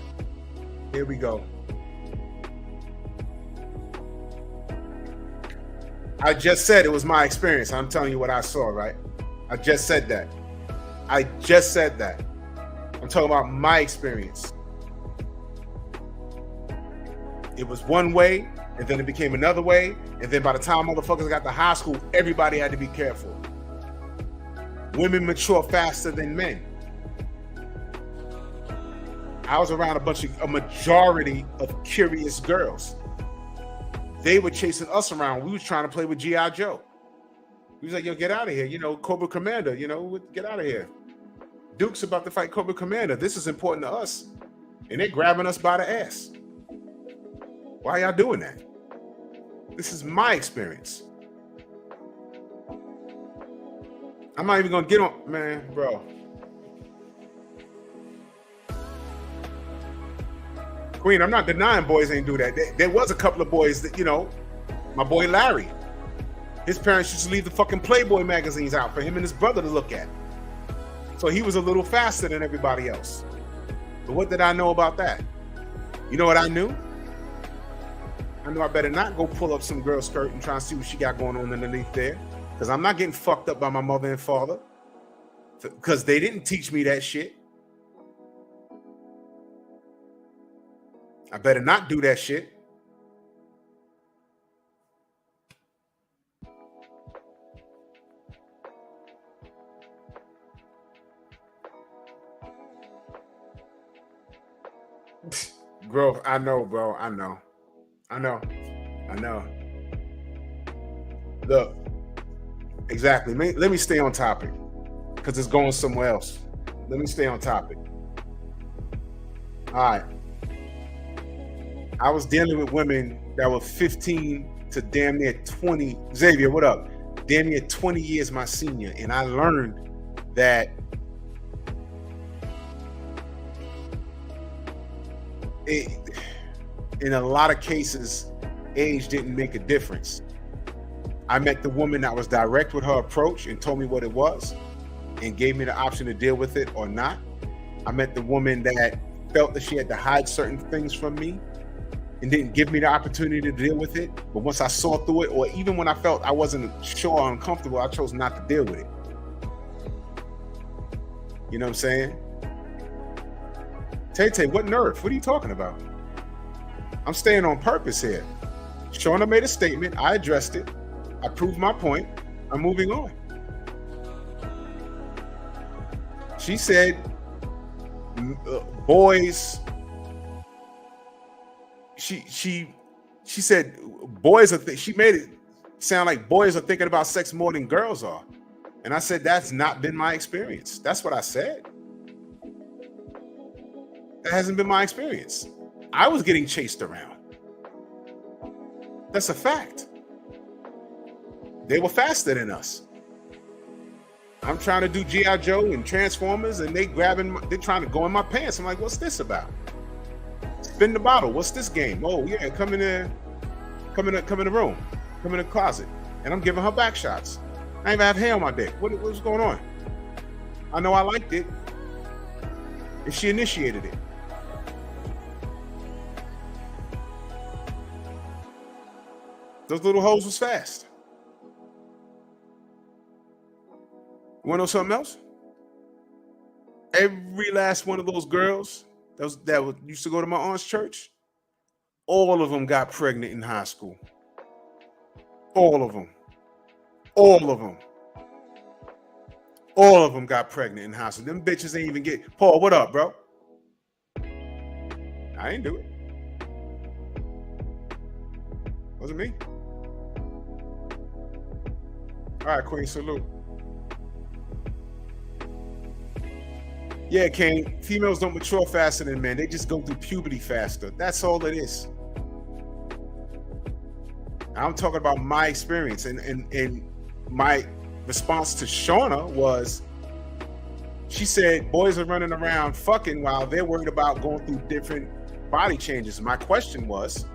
Here we go. I just said it was my experience. I'm telling you what I saw, right? I just said that. I'm talking about my experience. It was one way, and then it became another way, and then by the time motherfuckers got to high school, everybody had to be careful. Women mature faster than men. I was around a majority of curious girls. They were chasing us around. We was trying to play with G.I. Joe. We was like, yo, get out of here. You know, Cobra Commander, you know, get out of here. Duke's about to fight Cobra Commander. This is important to us. And they're grabbing us by the ass. Why y'all doing that? This is my experience. I'm not even gonna get on, man, bro. Queen, I'm not denying boys ain't do that. There was a couple of boys that, you know, my boy Larry, his parents used to leave the fucking Playboy magazines out for him and his brother to look at. So he was a little faster than everybody else. But what did I know about that? You know what I knew? I knew I better not go pull up some girl's skirt and try and see what she got going on underneath there. Because I'm not getting fucked up by my mother and father. Because they didn't teach me that shit. I better not do that shit. Growth, I know, bro. I know. Look, exactly. Let me stay on topic because it's going somewhere else. Let me stay on topic. All right. I was dealing with women that were 15 to damn near 20. Xavier, what up? Damn near 20 years my senior. And I learned that in a lot of cases, age didn't make a difference. I met the woman that was direct with her approach and told me what it was and gave me the option to deal with it or not. I met the woman that felt that she had to hide certain things from me and didn't give me the opportunity to deal with it. But once I saw through it, or even when I felt I wasn't sure or uncomfortable, I chose not to deal with it. You know what I'm saying? Tay, what nerve? What are you talking about? I'm staying on purpose here. Shauna made a statement. I addressed it. I proved my point. I'm moving on. She said, boys. She said boys are. She made it sound like boys are thinking about sex more than girls are. And I said, that's not been my experience. That's what I said. That hasn't been my experience. I was getting chased around. That's a fact. They were faster than us. I'm trying to do G.I. Joe and Transformers, and they're trying to go in my pants. I'm like, what's this about? Spin the bottle. What's this game? Oh yeah, come in the room, come in the closet, and I'm giving her back shots. I ain't even have hair on my dick. What's going on? I know I liked it, and she initiated it. Those little hoes was fast. You want to know something else? Every last one of those girls that used to go to my aunt's church, all of them got pregnant in high school. All of them. All of them. All of them got pregnant in high school. Them bitches ain't even get. Paul, what up, bro? I ain't do it. Wasn't me. All right, Queen, salute. Yeah, Kane, females don't mature faster than men. They just go through puberty faster. That's all it is. I'm talking about my experience. And my response to Shauna was, she said, boys are running around fucking while they're worried about going through different body changes. My question was,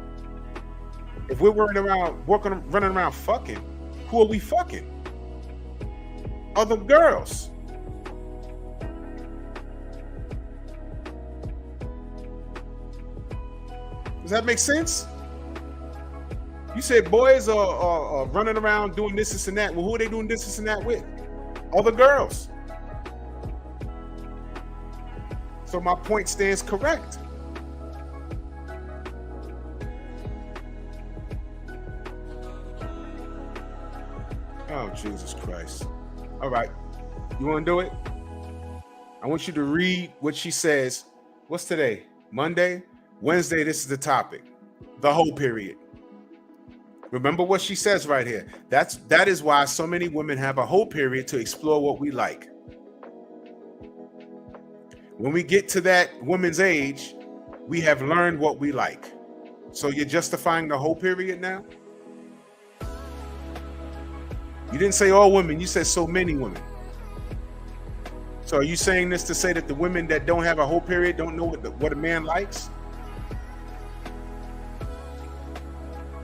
if we're running around fucking, who are we fucking? Other girls. Does that make sense? You said boys are running around doing this and that. Well, who are they doing this and that with? Other girls. So my point stands correct. Oh, Jesus Christ. All right. You want to do it? I want you to read what she says. What's today? Monday? Wednesday, this is the topic. The whole period. Remember what she says right here. That is why so many women have a whole period to explore what we like. When we get to that woman's age, we have learned what we like. So you're justifying the whole period now? You didn't say all women, you said so many women. So are you saying this to say that the women that don't have a whole period don't know what a man likes?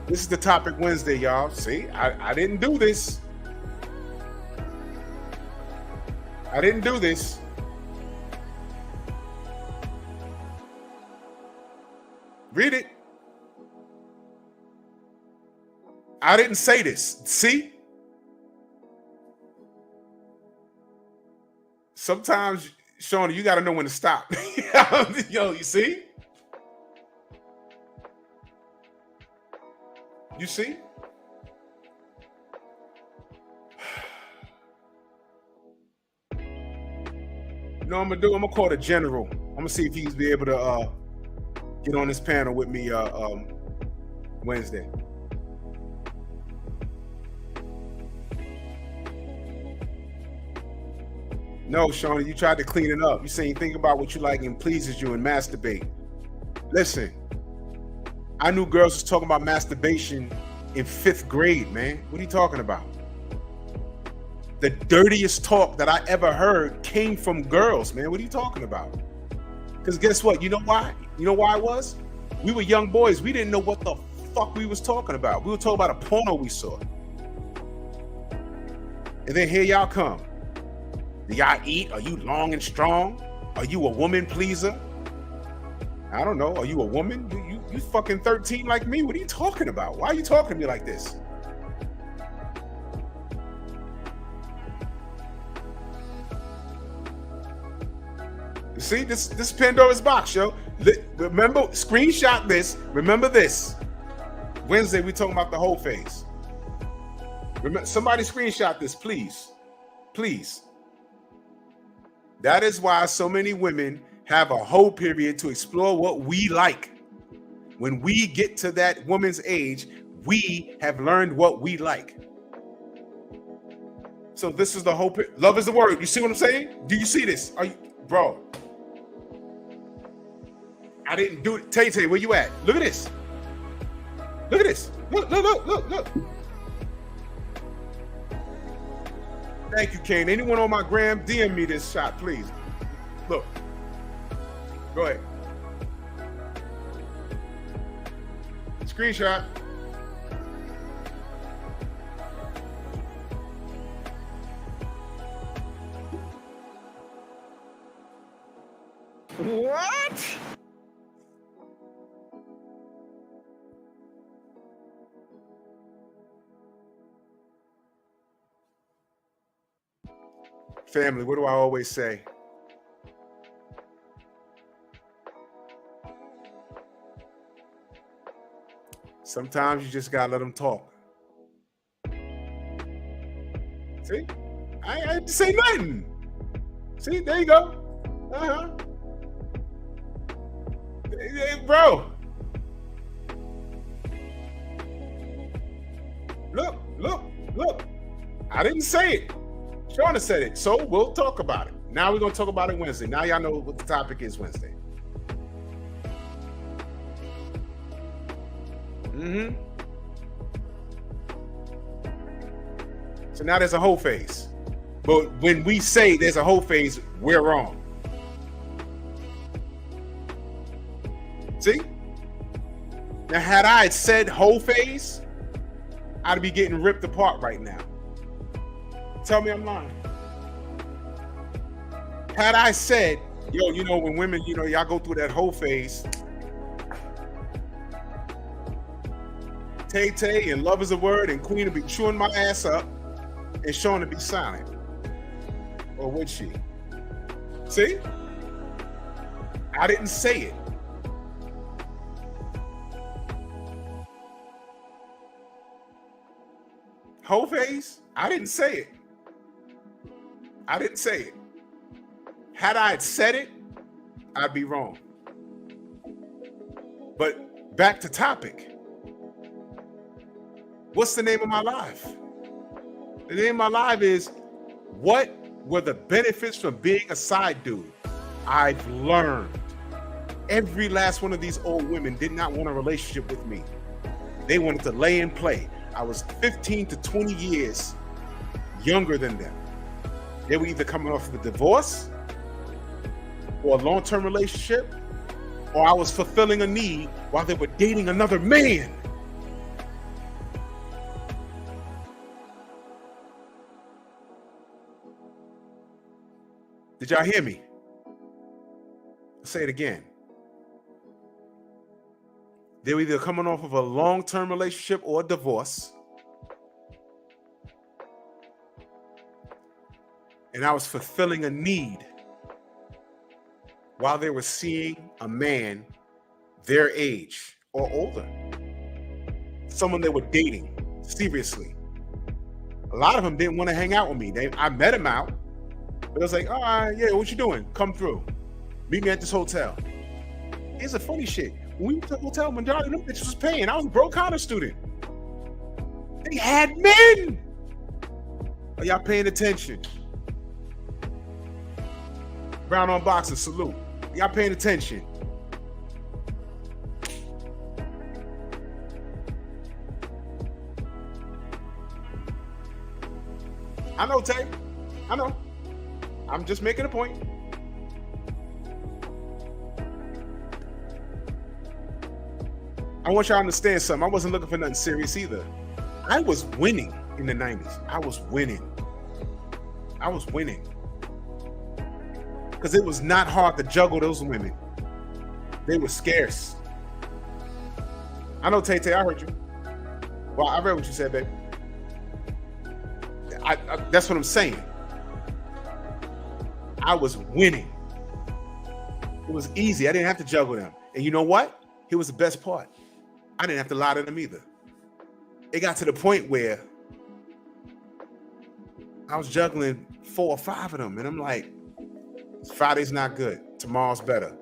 This is the topic Wednesday, y'all. See, I didn't do this. I didn't do this. Read it. I didn't say this. See? Sometimes, Shauna, you got to know when to stop. Yo, you see? You see? You know what I'm gonna do? I'm gonna call the general. I'm gonna see if he's be able to get on this panel with me Wednesday. No, Shauna, you tried to clean it up. You saying think about what you like and pleases you and masturbate. Listen. I knew girls was talking about masturbation in 5th grade, man. What are you talking about? The dirtiest talk that I ever heard came from girls, man. What are you talking about? Because guess what? You know why? You know why it was? We were young boys. We didn't know what the fuck we was talking about. We were talking about a porno we saw. And then here y'all come. Do y'all eat? Are you long and strong? Are you a woman pleaser? I don't know. Are you a woman? You fucking 13 like me? What are you talking about? Why are you talking to me like this? You see, this Pandora's box, yo. Remember, screenshot this. Remember this. Wednesday, we talking about the whole phase. Remember, somebody screenshot this, please. Please. That is why so many women have a whole period to explore what we like. When we get to that woman's age, we have learned what we like. So this is the whole love is the word. You see what I'm saying? Do you see this? Are you, bro? I didn't do it. Tay, where you at? Look at this. Look at this. Look. Thank you, Kane. Anyone on my gram, DM me this shot, please. Look. Go ahead. Screenshot. What? Family, what do I always say? Sometimes you just gotta let them talk. See? I didn't say nothing. See, there you go. Hey, bro. Look. I didn't say it. Shauna said it, so we'll talk about it. Now we're gonna talk about it Wednesday. Now y'all know what the topic is Wednesday. So now there's a whole phase. But when we say there's a whole phase, we're wrong. See? Now, had I said whole phase, I'd be getting ripped apart right now. Tell me I'm lying. Had I said, yo, you know, when women, you know, y'all go through that whole phase, Tay and Love is a Word and Queen would be chewing my ass up and Sean to be silent. Or would she? See? I didn't say it. Whole phase? I didn't say it. I didn't say it. Had I said it, I'd be wrong. But back to topic. What's the name of my life? The name of my life is, what were the benefits from being a side dude? I've learned. Every last one of these old women did not want a relationship with me. They wanted to lay and play. I was 15 to 20 years younger than them. They were either coming off of a divorce or a long-term relationship, or I was fulfilling a need while they were dating another man. Did y'all hear me? I'll say it again. They were either coming off of a long-term relationship or a divorce. And I was fulfilling a need while they were seeing a man their age or older. Someone they were dating seriously. A lot of them didn't want to hang out with me. I met them out, but I was like, all right, yeah, what you doing? Come through. Meet me at this hotel. Here's a funny shit. When we went to the hotel, majority of them bitches was paying. I was a broke college student. They had men. Are y'all paying attention? Brown on boxer, salute. Y'all paying attention? I know, Tay. I know. I'm just making a point. I want y'all to understand something. I wasn't looking for nothing serious either. I was winning in the 90s. I was winning. Because it was not hard to juggle those women. They were scarce. I know, Tay, I heard you. Well, I read what you said, babe. That's what I'm saying. I was winning. It was easy. I didn't have to juggle them. And you know what? Here was the best part. I didn't have to lie to them either. It got to the point where I was juggling 4 or 5 of them. And I'm like, Friday's not good. Tomorrow's better.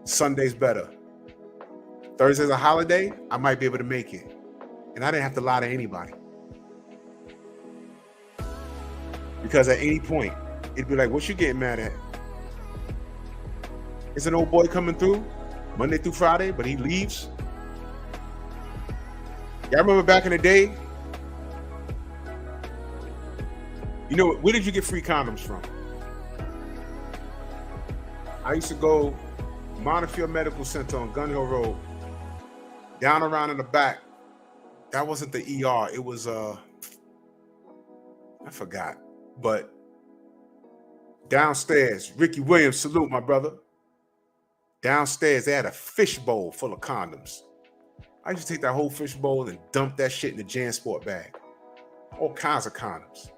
Sunday's better. Thursday's a holiday. I might be able to make it. And I didn't have to lie to anybody. Because at any point, it'd be like, what you getting mad at? Is an old boy coming through Monday through Friday, but he leaves? Y'all remember back in the day? You know, where did you get free condoms from? I used to go Montefiore Medical Center on Gun Hill Road, down around in the back. That wasn't the ER. It was, I forgot. But downstairs, Ricky Williams, salute my brother. Downstairs, they had a fish bowl full of condoms. I used to take that whole fish bowl and dump that shit in the JanSport bag. All kinds of condoms.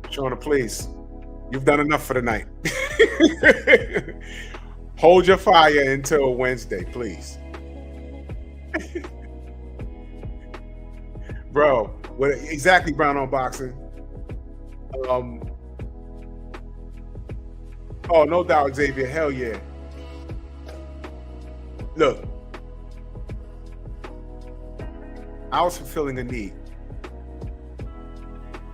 Shauna, please. You've done enough for the night. Hold your fire until Wednesday, please. Bro, what exactly Brown on Boxing? Oh, no doubt, Xavier. Hell yeah. Look, I was fulfilling a need.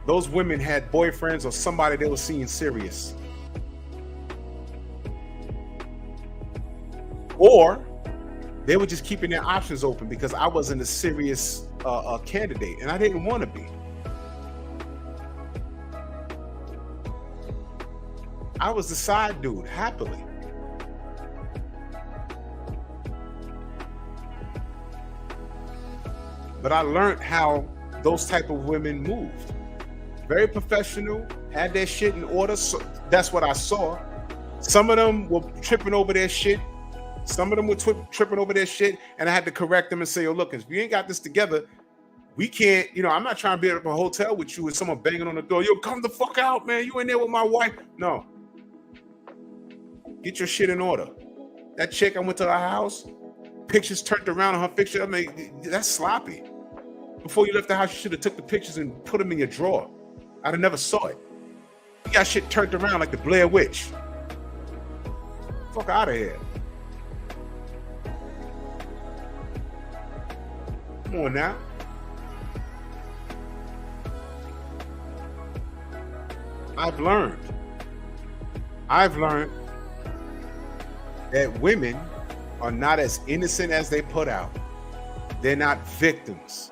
Those women had boyfriends or somebody they were seeing serious. Or they were just keeping their options open because I wasn't a serious candidate and I didn't want to be. I was the side dude, happily. But I learned how those type of women moved. Very professional, had their shit in order. So that's what I saw. Some of them were tripping over their shit. Some of them were tripping over their shit. And I had to correct them and say, oh, look, if you ain't got this together, we can't, I'm not trying to be at a hotel with you and someone banging on the door. Yo, come the fuck out, man. You in there with my wife. No. Get your shit in order. That chick, I went to her house, pictures turned around on her picture. I mean, that's sloppy. Before you left the house, you should have took the pictures and put them in your drawer. I'd have never saw it. You got shit turned around like the Blair Witch. Fuck out of here. Come on now. I've learned that women are not as innocent as they put out. They're not victims.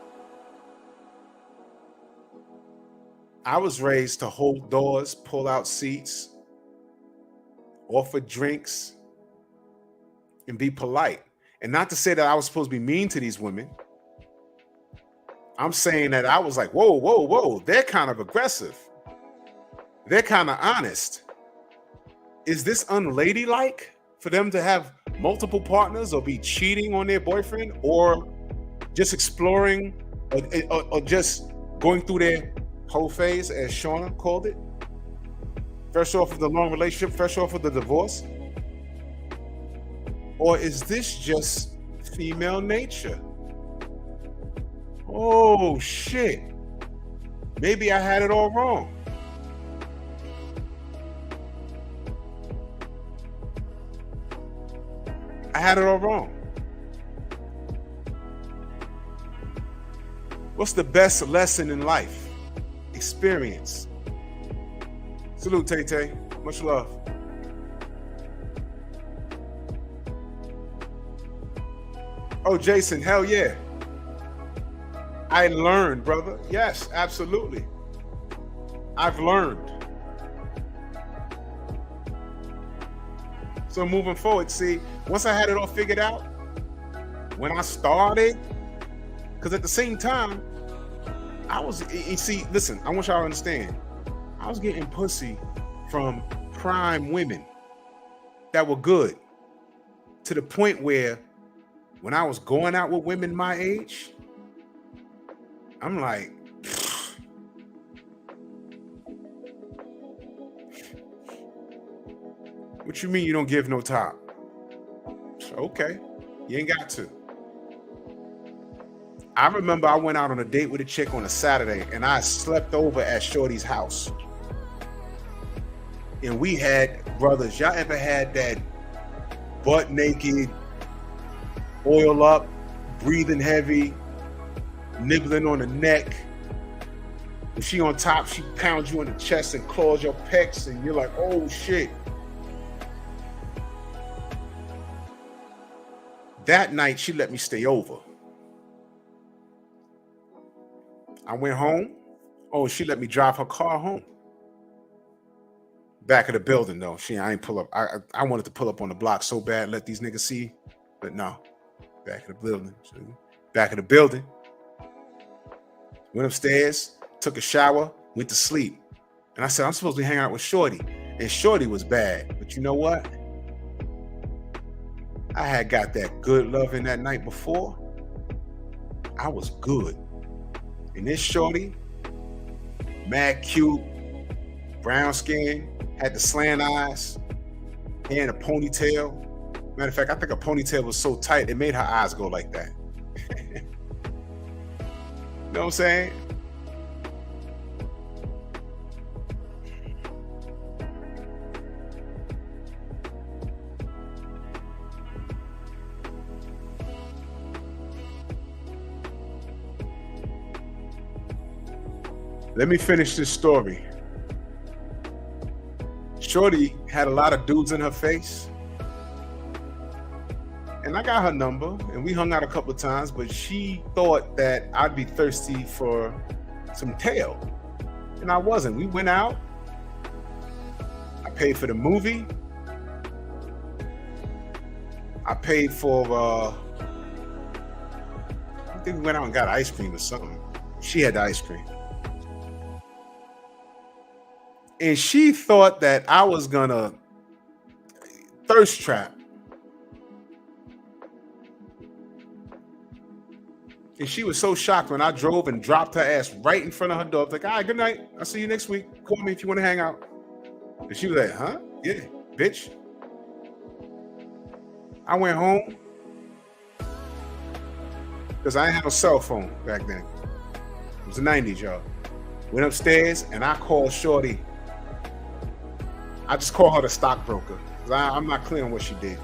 I was raised to hold doors, pull out seats, offer drinks, and be polite. And not to say that I was supposed to be mean to these women. I'm saying that I was like, whoa, whoa, whoa, they're kind of aggressive. They're kind of honest. Is this unladylike for them to have multiple partners or be cheating on their boyfriend or just exploring or just going through their whole phase, as Shauna called it? Fresh off of the long relationship, fresh off of the divorce? Or is this just female nature? Oh, shit. Maybe I had it all wrong. I had it all wrong. What's the best lesson in life? Experience. Salute, Tay-Tay. Much love. Oh, Jason, hell yeah. I learned, brother. Yes, absolutely. I've learned. So moving forward, see, once I had it all figured out, when I started, because at the same time, I was, you see, listen, I want y'all to understand, I was getting pussy from prime women that were good, to the point where when I was going out with women my age, I'm like, what you mean you don't give no top? Okay, you ain't got to. I remember I went out on a date with a chick on a Saturday and I slept over at Shorty's house. And we had, brothers, y'all ever had that butt naked, oil up, breathing heavy, nibbling on the neck. When she on top, she pounds you in the chest and claws your pecs, and you're like, oh shit. That night, she let me stay over. I went home. Oh, she let me drive her car home. Back of the building, though. I ain't pull up. I wanted to pull up on the block so bad, let these niggas see. But no. Back of the building. Back of the building. Went upstairs, took a shower, went to sleep. And I said, I'm supposed to be hanging out with Shorty. And Shorty was bad. But you know what? I had got that good loving that night before. I was good. And this Shorty, mad cute, brown skin, had the slant eyes, hair in a ponytail. Matter of fact, I think a ponytail was so tight, it made her eyes go like that. You know what I'm saying? Let me finish this story. Shorty had a lot of dudes in her face. And I got her number and we hung out a couple of times, but she thought that I'd be thirsty for some tail. And I wasn't. We went out. I paid for the movie. I paid for, I think we went out and got ice cream or something. She had the ice cream. And she thought that I was gonna thirst trap. And she was so shocked when I drove and dropped her ass right in front of her door. I was like, all right, good night. I'll see you next week. Call me if you want to hang out. And she was like, huh? Yeah, bitch. I went home because I didn't have a cell phone back then. It was the 90s, y'all. Went upstairs and I called Shorty. I just called her the stockbroker. I'm not clear on what she did.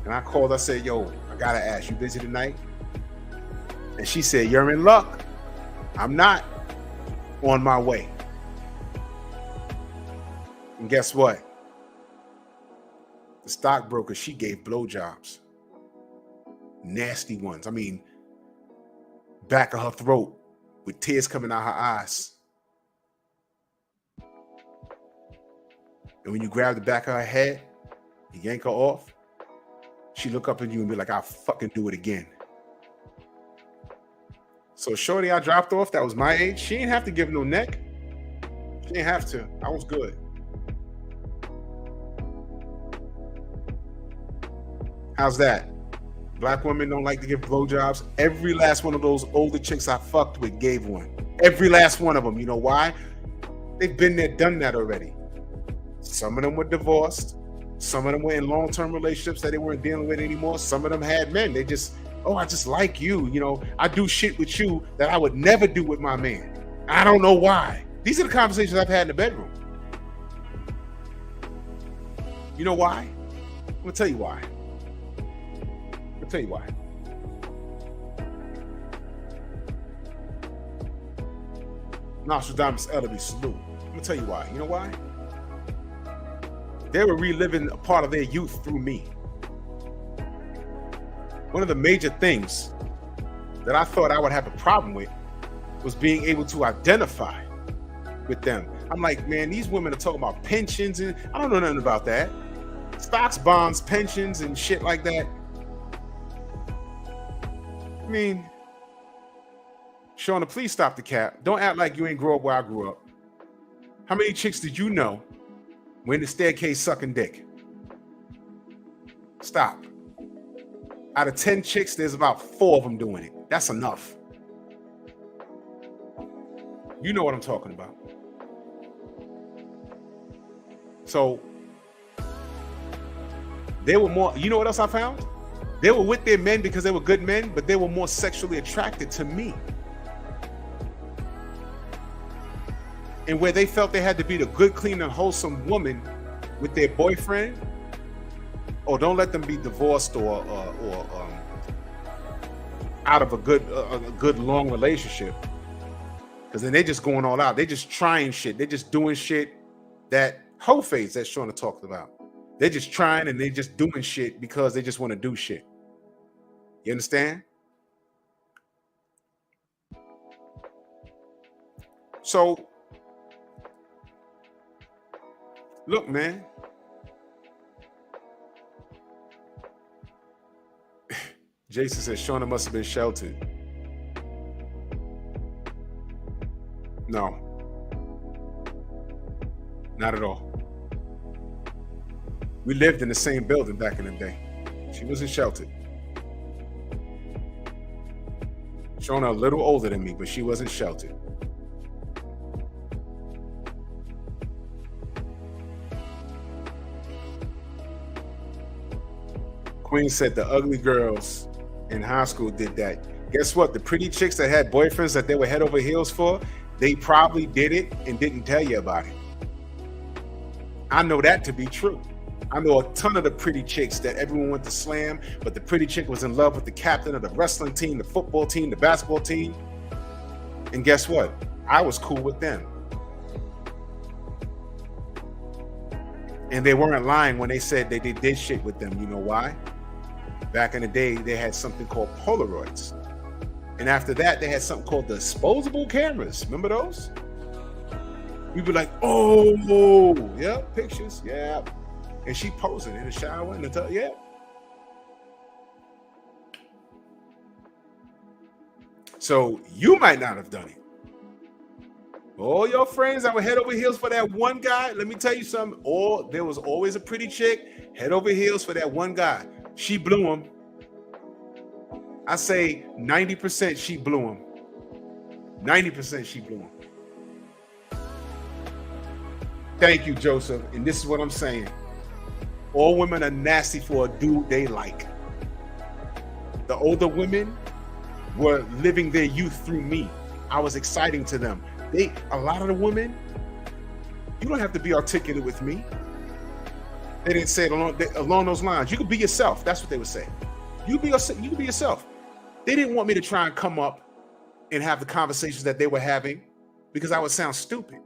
And I called her, I said, yo, I gotta ask, you busy tonight? And she said, you're in luck. I'm not. On my way. And guess what? The stockbroker, she gave blowjobs. Nasty ones. I mean, back of her throat with tears coming out her eyes. And when you grab the back of her head, you yank her off, she look up at you and be like, I'll fucking do it again. So Shorty I dropped off, that was my age, she didn't have to give no neck. She didn't have to. I was good. How's that? Black women don't like to give blowjobs. Every last one of those older chicks I fucked with gave one. Every last one of them. You know why? They've been there, done that already. Some of them were divorced. Some of them were in long-term relationships that they weren't dealing with anymore. Some of them had men. They just, oh, I just like you. You know, I do shit with you that I would never do with my man. I don't know why. These are the conversations I've had in the bedroom. You know why? I'm gonna tell you why. I'll tell you why. Nostradamus Ellerby, salute. I'm gonna tell you why. You know why? They were reliving a part of their youth through me. One of the major things that I thought I would have a problem with was being able to identify with them. I'm like, man, these women are talking about pensions and I don't know nothing about that. Stocks, bonds, pensions, and shit like that. I mean, Shauna, please stop the cap. Don't act like you ain't grow up where I grew up. How many chicks did you know were in the staircase sucking dick? Stop. Out of 10 chicks, there's about 4 of them doing it. That's enough. You know what I'm talking about. So, they were more, you know what else I found? They were with their men because they were good men, but they were more sexually attracted to me. And where they felt they had to be the good, clean, and wholesome woman with their boyfriend, Oh, don't let them be divorced or out of a good long relationship, because then they're just going all out. They're just trying shit. They're just doing shit that whole phase that Shauna talked about. They're just trying and they're just doing shit because they just want to do shit. You understand? So, look, man. Jason says Shauna must have been sheltered. No. Not at all. We lived in the same building back in the day. She wasn't sheltered. Shauna a little older than me, but she wasn't sheltered. Queen said the ugly girls in high school did that. Guess what? The pretty chicks that had boyfriends that they were head over heels for, they probably did it and didn't tell you about it. I know that to be true. I know a ton of the pretty chicks that everyone went to slam, but the pretty chick was in love with the captain of the wrestling team, the football team, the basketball team. And guess what? I was cool with them. And they weren't lying when they said they did shit with them. You know why? Back in the day, they had something called Polaroids. And after that, they had something called disposable cameras. Remember those? We'd be like, oh, yeah, pictures, yeah. And she posing in the shower in the tub, yeah. So you might not have done it. All your friends that were head over heels for that one guy, let me tell you something. There was always a pretty chick, head over heels for that one guy. She blew him. I say 90% she blew him. 90% she blew him. Thank you, Joseph. And this is what I'm saying. All women are nasty for a dude they like. The older women were living their youth through me. I was exciting to them. A lot of the women, you don't have to be articulate with me. They didn't say it along those lines. You could be yourself. That's what they would say. You can be yourself. They didn't want me to try and come up and have the conversations that they were having because I would sound stupid.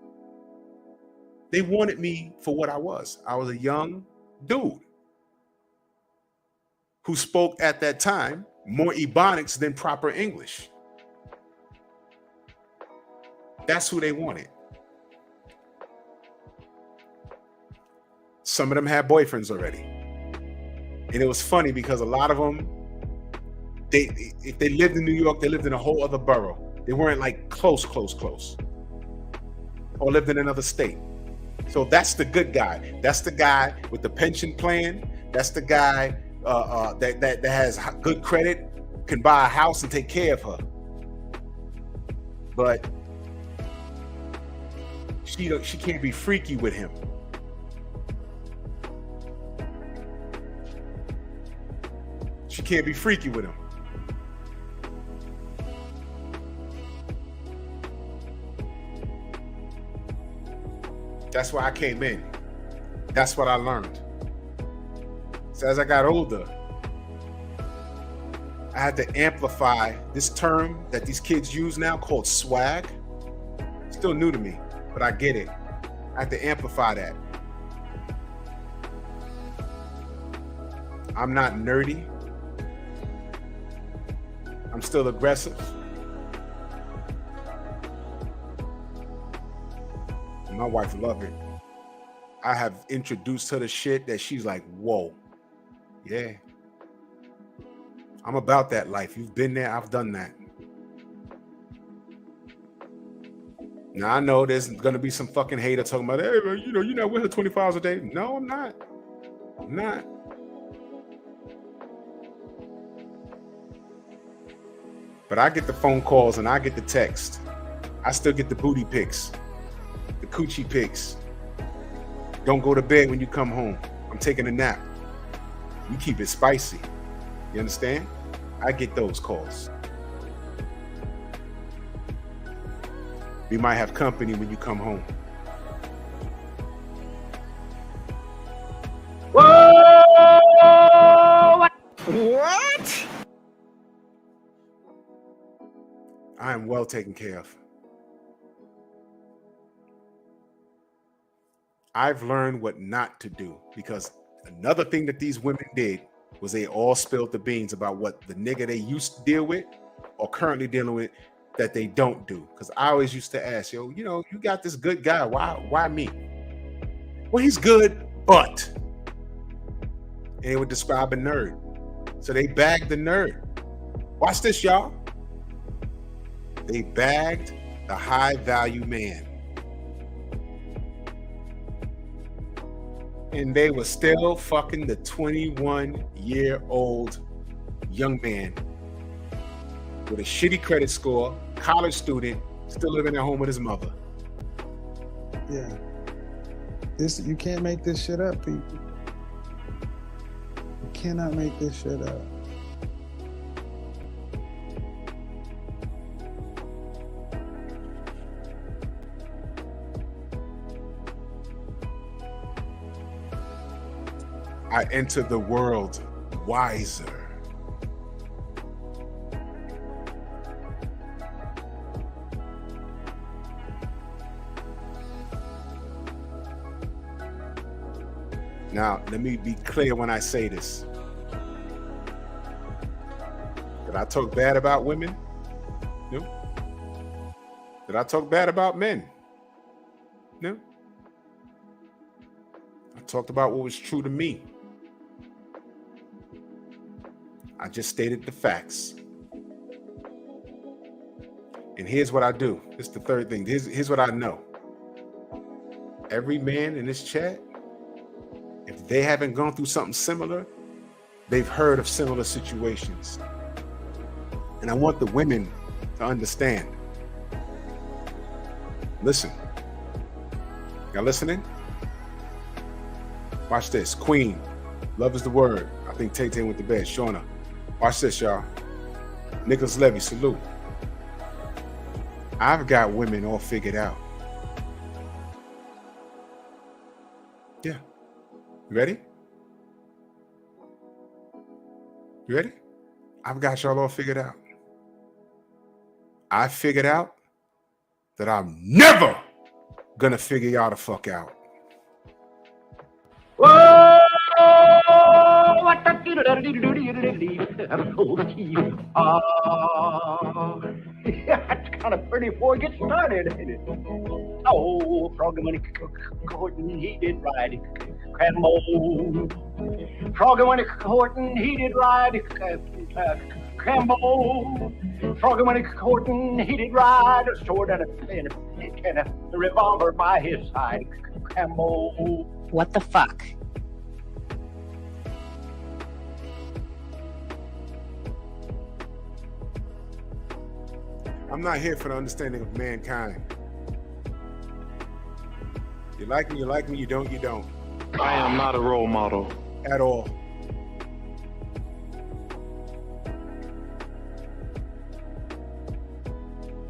They wanted me for what I was. I was a young dude who spoke at that time more Ebonics than proper English. That's who they wanted. Some of them had boyfriends already. And it was funny because a lot of them, if they lived in New York, they lived in a whole other borough. They weren't like close. Or lived in another state. So that's the good guy. That's the guy with the pension plan. That's the guy that has good credit, can buy a house and take care of her. But she can't be freaky with him. She can't be freaky with him. That's why I came in. That's what I learned. So as I got older, I had to amplify this term that these kids use now called swag. Still new to me, but I get it. I had to amplify that. I'm not nerdy. I'm still aggressive. My wife loved it. I have introduced her to shit that she's like, whoa, yeah. I'm about that life. You've been there, I've done that. Now I know there's gonna be some fucking hater talking about, hey, you're not with her 24 hours a day. No, I'm not. I'm not. But I get the phone calls and I get the text. I still get the booty pics. The coochie pics. Don't go to bed when you come home. I'm taking a nap. You keep it spicy. You understand? I get those calls. We might have company when you come home. Whoa! well taken care of. I've learned what not to do, because another thing that these women did was they all spilled the beans about what the nigga they used to deal with or currently dealing with that they don't do. Because I always used to ask, yo, you know, you got this good guy. Why me? Well, he's good, but. And they would describe a nerd. So they bagged the nerd. Watch this, y'all. They bagged the high value man. And they were still fucking the 21-year-old young man with a shitty credit score, college student, still living at home with his mother. Yeah. You can't make this shit up, people. You cannot make this shit up. I entered the world wiser. Now, let me be clear when I say this. Did I talk bad about women? No. Did I talk bad about men? No. I talked about what was true to me. I just stated the facts. And here's what I do. This is the third thing. Here's what I know. Every man in this chat, if they haven't gone through something similar, they've heard of similar situations. And I want the women to understand. Listen. Y'all listening? Watch this. Queen. Love is the word. I think Tay-Tay went to bed. Shauna. Watch this, y'all. Nicholas Levy, salute. I've got women all figured out. Yeah. You ready? You ready? I've got y'all all figured out. I figured out that I'm never gonna figure y'all the fuck out. Whoa! What the it's kind of pretty before it gets started. Oh, frog when courting, he did ride Crambo. Frog when courting, he did ride Crambo. Frog when courting, he did ride a sword and a revolver by his side. Crambo. What the fuck? I'm not here for the understanding of mankind. You like me, you like me. You don't, you don't. I am not a role model. At all.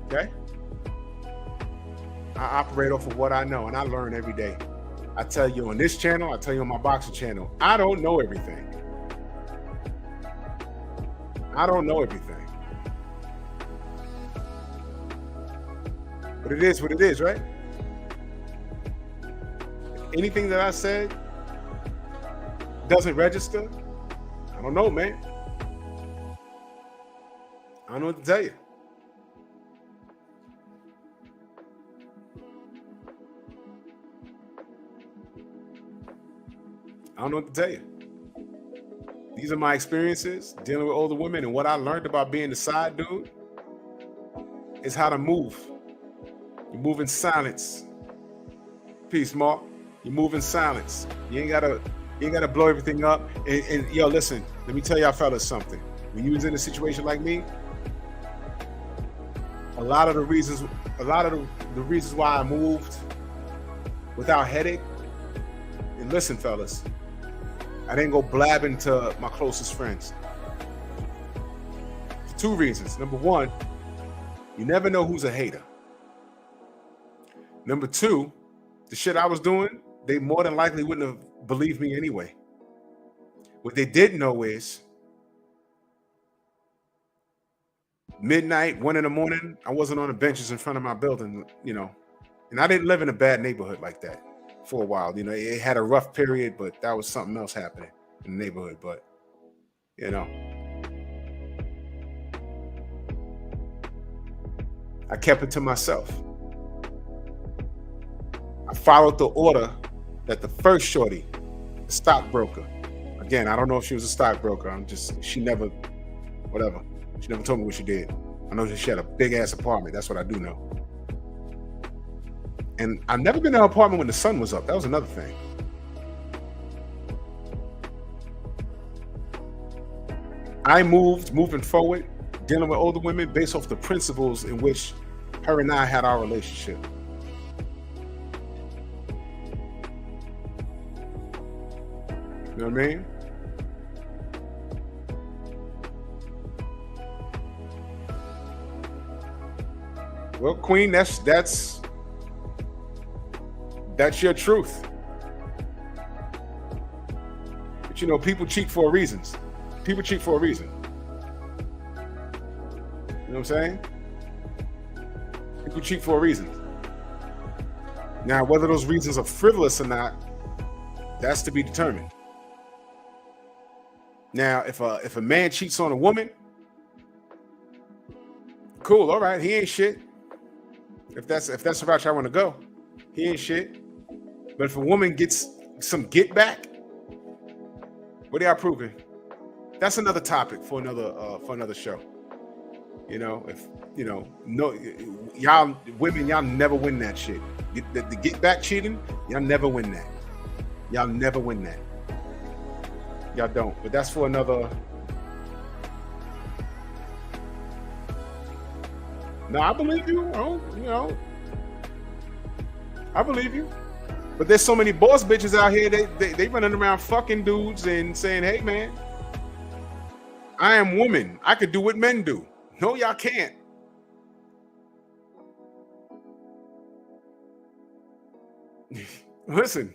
Okay? I operate off of what I know, and I learn every day. I tell you on this channel, I tell you on my boxing channel, I don't know everything. I don't know everything. But it is what it is, right? If anything that I said doesn't register, I don't know, man. I don't know what to tell you. I don't know what to tell you. These are my experiences dealing with older women, and what I learned about being the side dude is how to move. You move in silence. Peace, Mark. You move in silence. You ain't gotta blow everything up. And yo, listen, let me tell y'all fellas something. When you was in a situation like me, a lot of the reasons why I moved without headache, and listen, fellas, I didn't go blabbing to my closest friends. For two reasons. Number one, you never know who's a hater. Number two, the shit I was doing, they more than likely wouldn't have believed me anyway. What they didn't know is midnight, 1 in the morning, I wasn't on the benches in front of my building, you know. And I didn't live in a bad neighborhood like that for a while. You know, it had a rough period, but that was something else happening in the neighborhood. But, you know, I kept it to myself. I followed the order that the first shorty, the stockbroker. Again, I don't know if she was a stockbroker. She never, whatever. She never told me what she did. I know she had a big ass apartment. That's what I do know. And I've never been in an apartment when the sun was up. That was another thing. I moving forward, dealing with older women based off the principles in which her and I had our relationship. You know what I mean? Well, Queen, that's your truth. But you know, people cheat for a reason. People cheat for a reason. You know what I'm saying? People cheat for a reason. Now, whether those reasons are frivolous or not, that's to be determined. Now, if a man cheats on a woman, cool, all right, he ain't shit. If that's the route I want to go, he ain't shit. But if a woman gets some get back, what are y'all proving? That's another topic for another show. You know, if you know, no, y'all women, y'all never win that shit. The get back cheating, y'all never win that. Y'all never win that. Y'all don't. But that's for another. No, I believe you. You know, I believe you. But there's so many boss bitches out here. They running around fucking dudes and saying, "Hey, man, I am woman. I could do what men do." No, y'all can't. Listen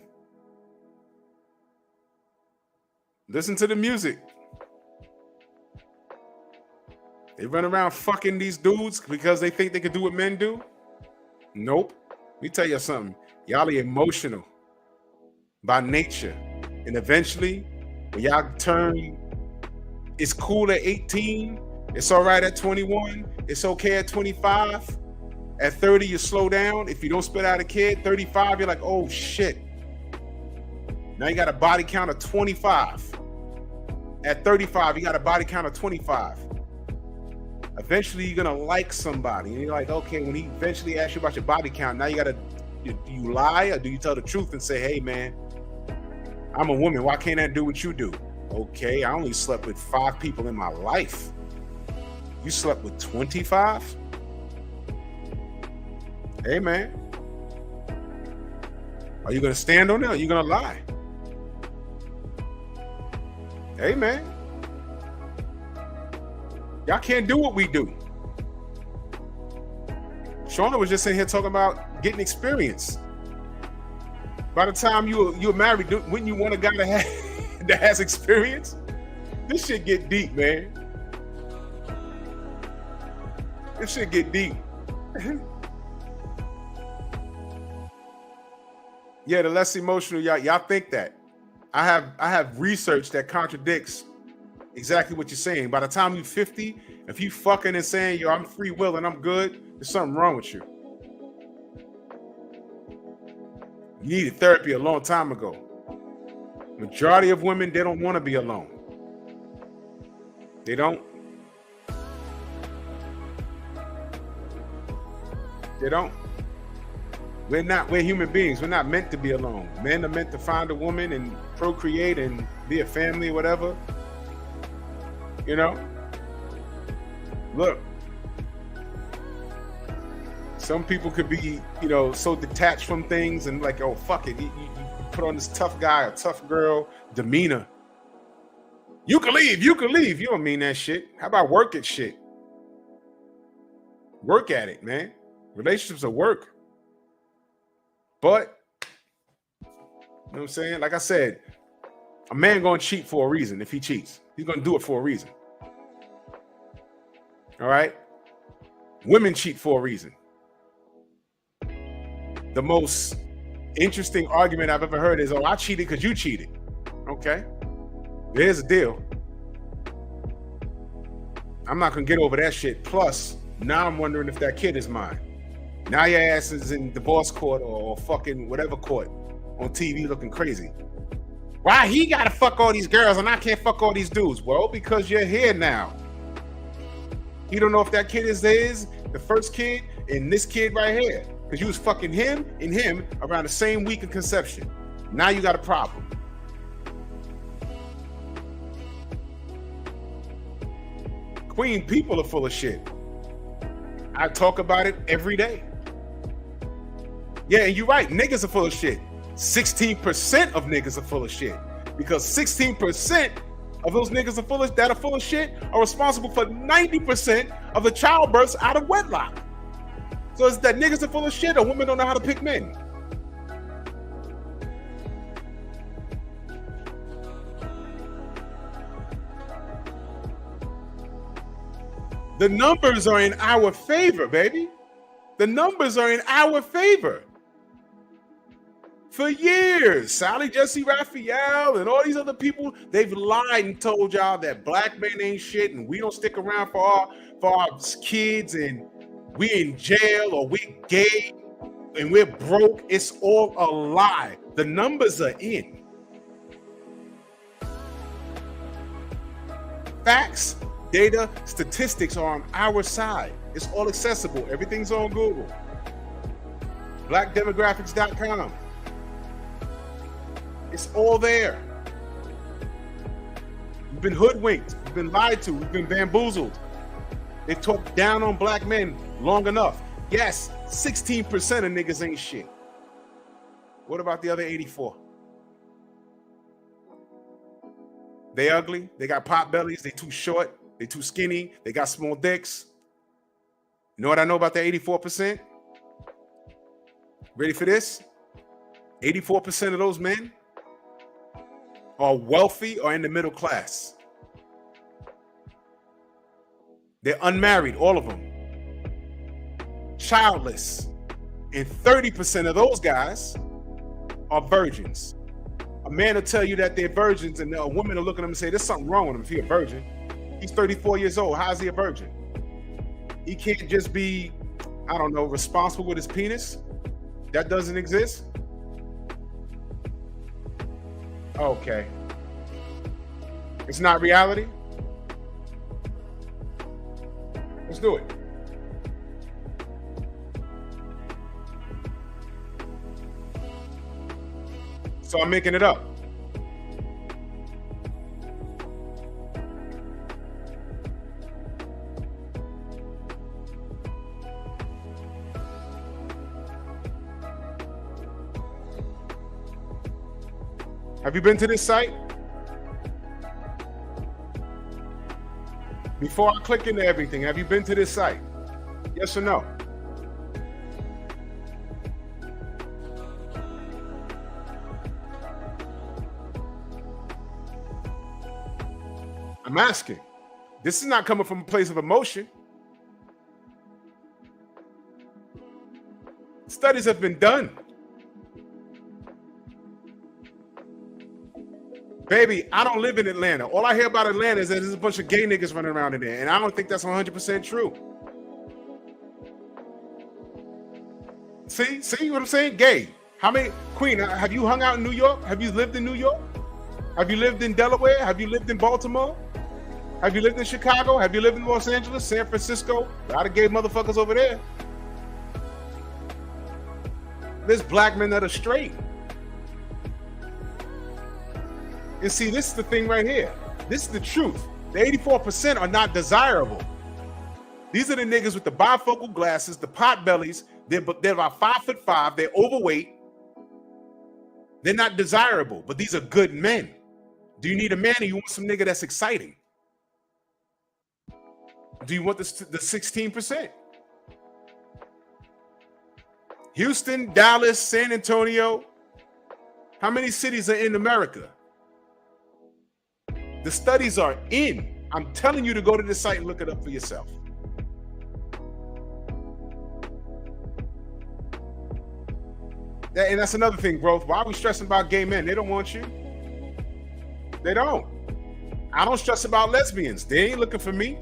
to the music. They run around fucking these dudes because they think they can do what men do. Nope. Let me tell you something. Y'all are emotional by nature. And eventually, when y'all turn, it's cool at 18. It's all right at 21. It's okay at 25. At 30, you slow down. If you don't spit out a kid, 35, you're like, oh shit. Now you got a body count of 25. At 35, you got a body count of 25. Eventually, you're gonna like somebody, and you're like, okay. When he eventually asks you about your body count, now you gotta, do you lie or do you tell the truth and say, hey man, I'm a woman. Why can't I do what you do? Okay, I only slept with 5 people in my life. You slept with 25? Hey man, are you gonna stand on it or are you gonna lie? Hey man. Y'all can't do what we do. Shauna was just sitting here talking about getting experience. By the time you're married, wouldn't you want a guy that has experience? This shit get deep, man. This shit get deep. Yeah, the less emotional y'all think that. I have research that contradicts exactly what you're saying. By the time you're 50, if you fucking and saying, yo, I'm free will and I'm good, there's something wrong with you. You needed therapy a long time ago. Majority of women, they don't want to be alone. They don't. They don't. We're human beings. We're not meant to be alone. Men are meant to find a woman and procreate and be a family or whatever. You know? Look. Some people could be, you know, so detached from things and like, oh, fuck it. You put on this tough guy or tough girl demeanor. You can leave. You can leave. You don't mean that shit. How about work at shit? Work at it, man. Relationships are work. But, you know what I'm saying? Like I said, a man gonna cheat for a reason. If he cheats, he's gonna do it for a reason. All right? Women cheat for a reason. The most interesting argument I've ever heard is, oh, I cheated because you cheated. Okay. There's a deal. I'm not going to get over that shit. Plus, now I'm wondering if that kid is mine. Now your ass is in divorce court or fucking whatever court on TV looking crazy. Why he got to fuck all these girls and I can't fuck all these dudes? Well, because you're here now. You don't know if that kid is his, the first kid, and this kid right here. Because you was fucking him and him around the same week of conception. Now you got a problem. Queen, people are full of shit. I talk about it every day. Yeah, and you're right. Niggas are full of shit. 16% of niggas are full of shit. Because 16% of those niggas that are full of shit are responsible for 90% of the childbirths out of wedlock. So it's that niggas are full of shit or women don't know how to pick men. The numbers are in our favor, baby. The numbers are in our favor. For years, Sally Jesse Raphael and all these other people, they've lied and told y'all that black men ain't shit and we don't stick around for our kids and we in jail or we gay and we're broke. It's all a lie. The numbers are in. Facts, data, statistics are on our side. It's all accessible. Everything's on Google. Blackdemographics.com. It's all there. You've been hoodwinked. You've been lied to. You've been bamboozled. They talk down on black men long enough. Yes, 16% of niggas ain't shit. What about the other 84? They ugly. They got pot bellies. They too short. They too skinny. They got small dicks. You know what I know about the 84%? Ready for this? 84% of those men are wealthy or in the middle class. They're unmarried, all of them. Childless. And 30% of those guys are virgins. A man will tell you that they're virgins, and a woman will look at him and say, there's something wrong with him if he's a virgin. He's 34 years old. How is he a virgin? He can't just be, I don't know, responsible with his penis? That doesn't exist? Okay. It's not reality? Let's do it. So I'm making it up. Have you been to this site? Before I click into everything, have you been to this site? Yes or no? I'm asking. This is not coming from a place of emotion. Studies have been done. Baby, I don't live in Atlanta. All I hear about Atlanta is that there's a bunch of gay niggas running around in there, and I don't think that's 100% true. See what I'm saying? Gay. How many, Queen, have you hung out in New York? Have you lived in New York? Have you lived in Delaware? Have you lived in Baltimore? Have you lived in Chicago? Have you lived in Los Angeles, San Francisco? A lot of gay motherfuckers over there. There's black men that are straight. And see, this is the thing right here. This is the truth. The 84% are not desirable. These are the niggas with the bifocal glasses, the pot bellies. They're about 5'5". They're overweight. They're not desirable, but these are good men. Do you need a man or you want some nigga that's exciting? Do you want the 16%? Houston, Dallas, San Antonio. How many cities are in America? The studies are in. I'm telling you to go to the site and look it up for yourself. And that's another thing, bro. Why are we stressing about gay men? They don't want you. They don't. I don't stress about lesbians. They ain't looking for me.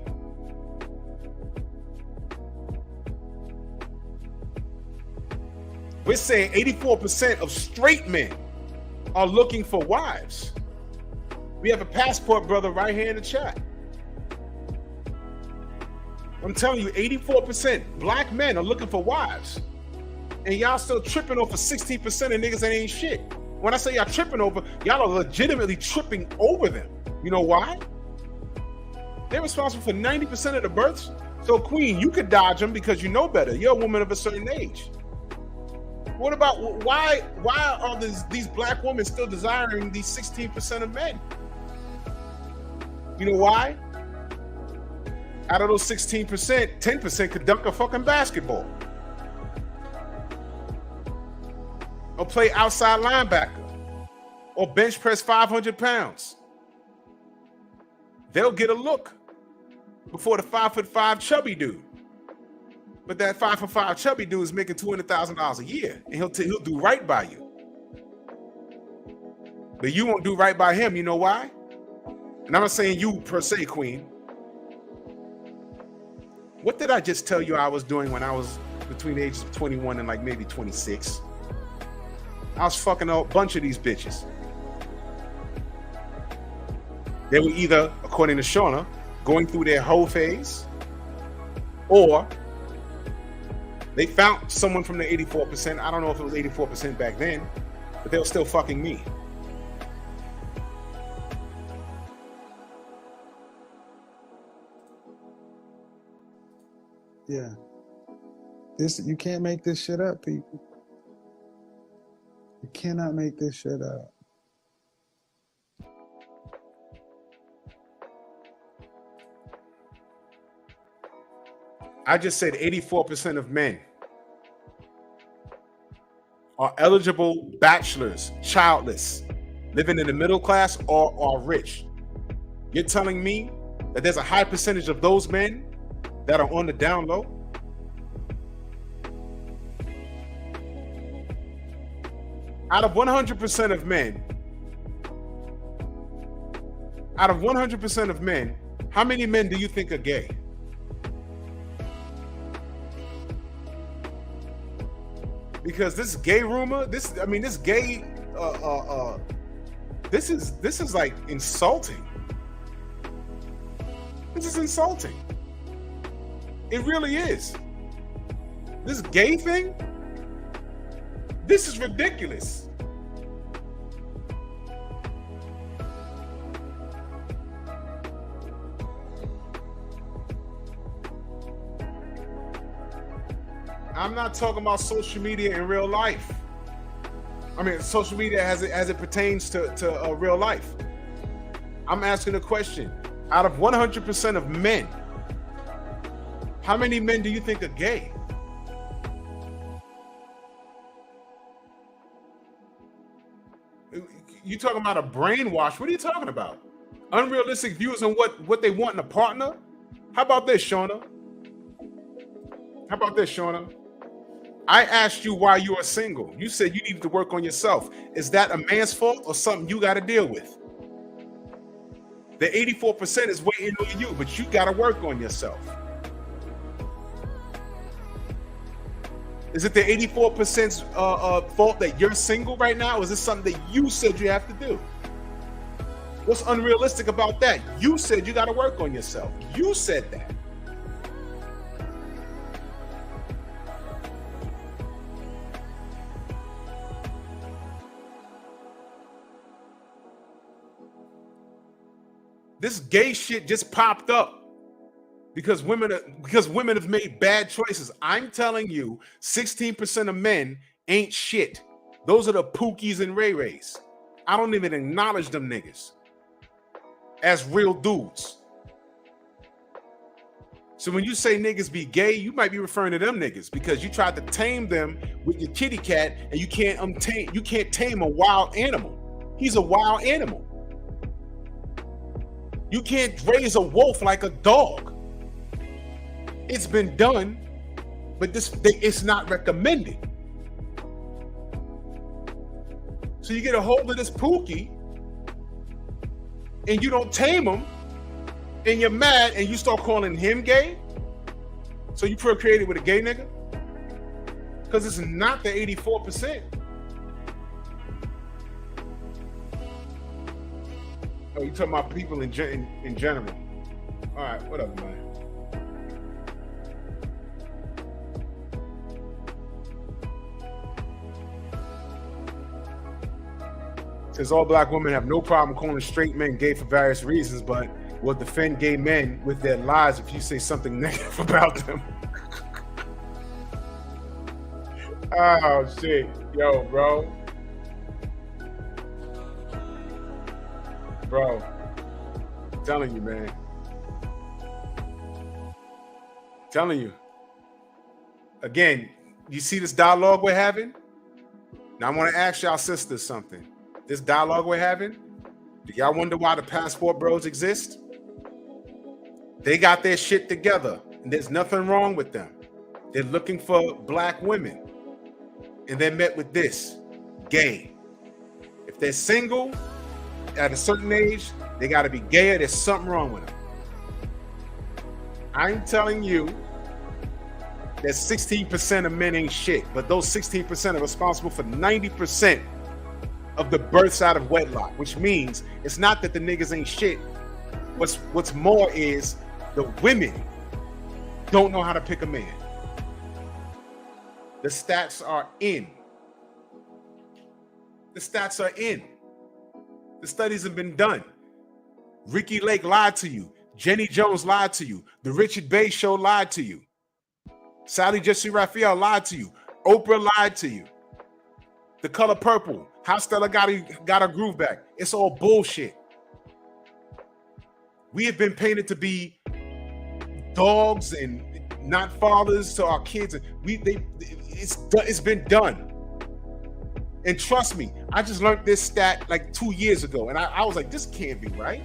We're saying 84% of straight men are looking for wives. We have a passport, brother, right here in the chat. I'm telling you, 84% black men are looking for wives. And y'all still tripping over 16% of niggas that ain't shit. When I say y'all tripping over, y'all are legitimately tripping over them. You know why? They're responsible for 90% of the births. So, Queen, you could dodge them because you know better. You're a woman of a certain age. What about why are these black women still desiring these 16% of men? You know why? Out of those 16%, 10% could dunk a fucking basketball. Or play outside linebacker. Or bench press 500 pounds. They'll get a look before the 5'5" chubby dude. But that 5'5" chubby dude is making $200,000 a year, and he'll do right by you. But you won't do right by him. You know why? And I'm not saying you per se, Queen. What did I just tell you I was doing when I was between the ages of 21 and like maybe 26? I was fucking a bunch of these bitches. They were either, according to Shauna, going through their hoe phase, or they found someone from the 84%. I don't know if it was 84% back then, but they were still fucking me. Yeah. You can't make this shit up, people. You cannot make this shit up. I just said 84% of men are eligible bachelors, childless, living in the middle class or are rich. You're telling me that there's a high percentage of those men that are on the down low? Out of 100% of men, how many men do you think are gay? Because this gay rumor, this is like insulting. This is insulting. It really is. This gay thing, this is ridiculous. I'm not talking about social media in real life. I mean, social media as it pertains to real life. I'm asking a question. Out of 100% of men, how many men do you think are gay? You talking about a brainwash? What are you talking about? Unrealistic views on what they want in a partner? How about this, Shauna? I asked you why you are single. You said you needed to work on yourself. Is that a man's fault or something you got to deal with? The 84% is waiting on you, but you got to work on yourself. Is it the 84%'s fault that you're single right now? Or is this something that you said you have to do? What's unrealistic about that? You said you got to work on yourself. You said that. This gay shit just popped up because women have made bad choices. I'm telling you, 16% of men ain't shit. Those are the Pookies and Ray Rays. I don't even acknowledge them niggas as real dudes. So when you say niggas be gay, you might be referring to them niggas because you tried to tame them with your kitty cat and you can't tame a wild animal. He's a wild animal. You can't raise a wolf like a dog. It's been done, but it's not recommended. So you get a hold of this Pookie and you don't tame him and you're mad and you start calling him gay. So you procreated with a gay nigga? Because it's not the 84%. Oh, you talking about people in general. All right, whatever, man. Says all black women have no problem calling straight men gay for various reasons, but will defend gay men with their lies if you say something negative about them. Oh shit, yo, bro. Bro, I'm telling you, man. I'm telling you. Again, you see this dialogue we're having? Now I want to ask y'all sisters something. This dialogue we're having, do y'all wonder why the passport bros exist? They got their shit together, and there's nothing wrong with them. They're looking for black women, and they're met with this, gay. If they're single, at a certain age, they got to be gay or there's something wrong with them. I'm telling you that 16% of men ain't shit, but those 16% are responsible for 90% of the births out of wedlock, which means it's not that the niggas ain't shit. What's more is the women don't know how to pick a man. The stats are in. The stats are in. The studies have been done. Ricky Lake lied to you. Jenny Jones lied to you. The Richard Bay Show lied to you. Sally Jesse Raphael lied to you. Oprah lied to you. The Color Purple. How Stella got her groove back. It's all bullshit. We have been painted to be dogs and not fathers to our kids. It's been done. And trust me, I just learned this stat like 2 years ago, and I was like, this can't be right.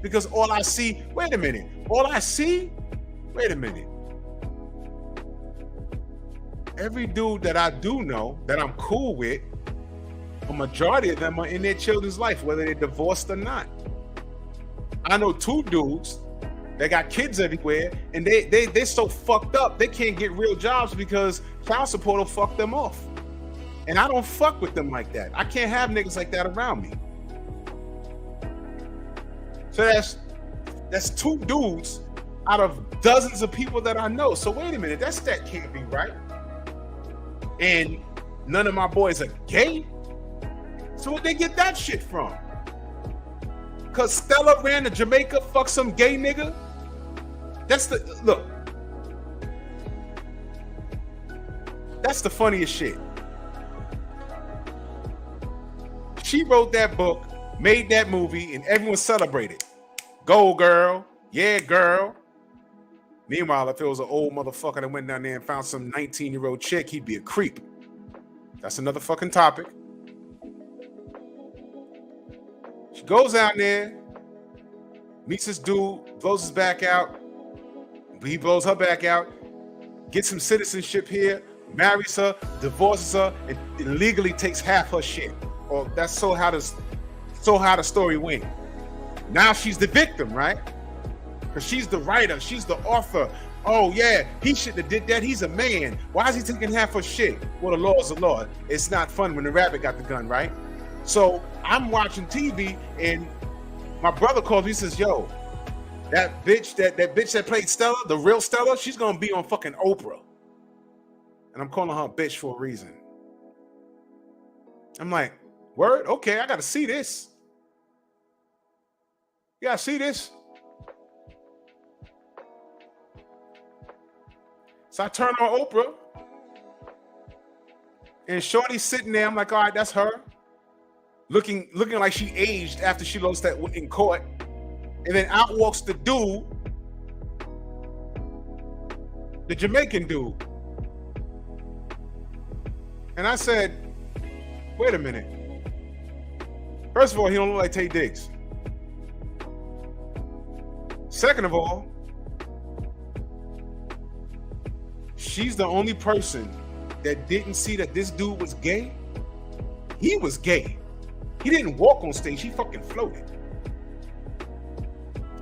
Because all I see, wait a minute. Every dude that I do know that I'm cool with, a majority of them are in their children's life, whether they're divorced or not. I know 2 dudes that got kids everywhere, and they're so fucked up, they can't get real jobs because child support will fuck them off. And I don't fuck with them like that. I can't have niggas like that around me. So that's 2 dudes out of dozens of people that I know. So wait a minute, that stat can't be right. And none of my boys are gay. So where'd they get that shit from? Cause Stella ran to Jamaica, fuck some gay nigga? Look. That's the funniest shit. She wrote that book, made that movie, and everyone celebrated. Go, girl. Yeah, girl. Meanwhile, if it was an old motherfucker that went down there and found some 19-year-old chick, he'd be a creep. That's another fucking topic. She goes out there, meets this dude, blows his back out. He blows her back out, gets some citizenship here, marries her, divorces her, and illegally takes half her shit. Or that's so how the story went. Now she's the victim, right? Because she's the writer, she's the author. Oh yeah, he shouldn't have did that. He's a man. Why is he taking half her shit? Well, the law is the law. It's not fun when the rabbit got the gun, right? So I'm watching TV and my brother calls me, he says, yo, that bitch that played Stella, the real Stella, she's gonna be on fucking Oprah. And I'm calling her a bitch for a reason. I'm like, word? Okay, I gotta see this. You gotta see this. So I turn on Oprah and Shorty's sitting there. I'm like, all right, that's her. Looking like she aged after she lost that in court. And then out walks the dude, the Jamaican dude. And I said, wait a minute. First of all, he don't look like Taye Diggs. Second of all, she's the only person that didn't see that this dude was gay he was gay. He didn't walk on stage, he fucking floated.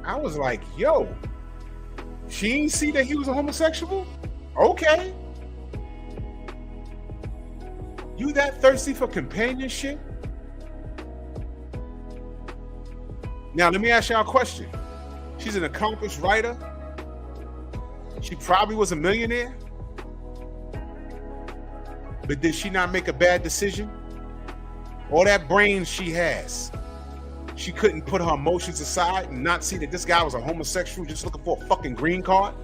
I was like, yo, she didn't see that he was a homosexual? Okay. You that thirsty for companionship? Now, let me ask y'all a question. She's an accomplished writer. She probably was a millionaire. But did she not make a bad decision? All that brains she has, she couldn't put her emotions aside and not see that this guy was a homosexual just looking for a fucking green card?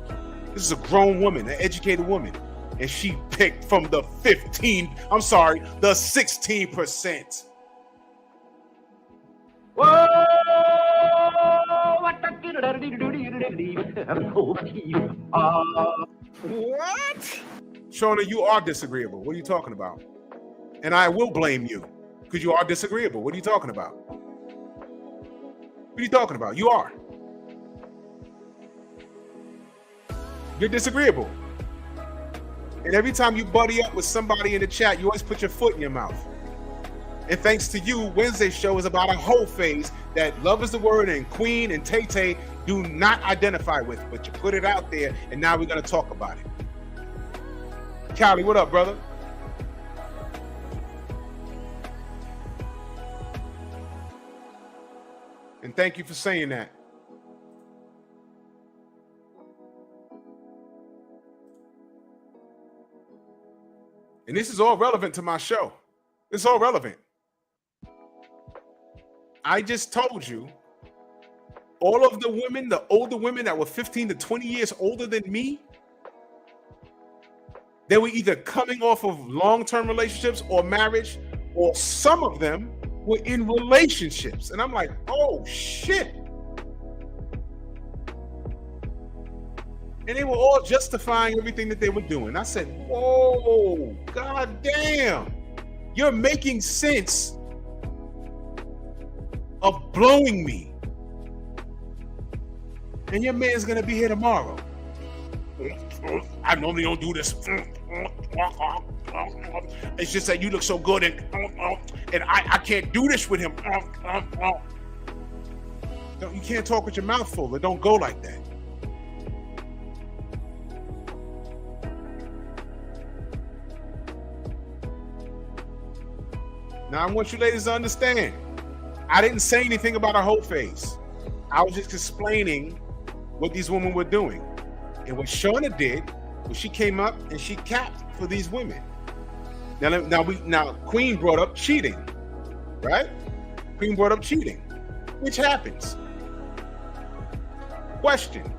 This is a grown woman, an educated woman. And she picked from the 16%. Whoa! What? Shauna, you are disagreeable. What are you talking about? And I will blame you because you are disagreeable. What are you talking about? What are you talking about? You are. You're disagreeable. And every time you buddy up with somebody in the chat, you always put your foot in your mouth. And thanks to you, Wednesday's show is about a whole phase that Love is the Word and Queen and Tay-Tay do not identify with, but you put it out there, and now we're going to talk about it. Callie, what up, brother? And thank you for saying that. And this is all relevant to my show. It's all relevant. I just told you, all of the women, the older women that were 15 to 20 years older than me, they were either coming off of long-term relationships or marriage, or some of them were in relationships. And I'm like, oh shit. And they were all justifying everything that they were doing. I said, whoa, god damn. You're making sense of blowing me. And your man's gonna be here tomorrow. I normally don't do this. It's just that you look so good and I can't do this with him. You can't talk with your mouth full. It don't go like that. Now I want you ladies to understand, I didn't say anything about a whole phase. I was just explaining what these women were doing. And what Shauna did was she came up and she capped for these women. Now Queen brought up cheating, right? Queen brought up cheating, which happens. Question.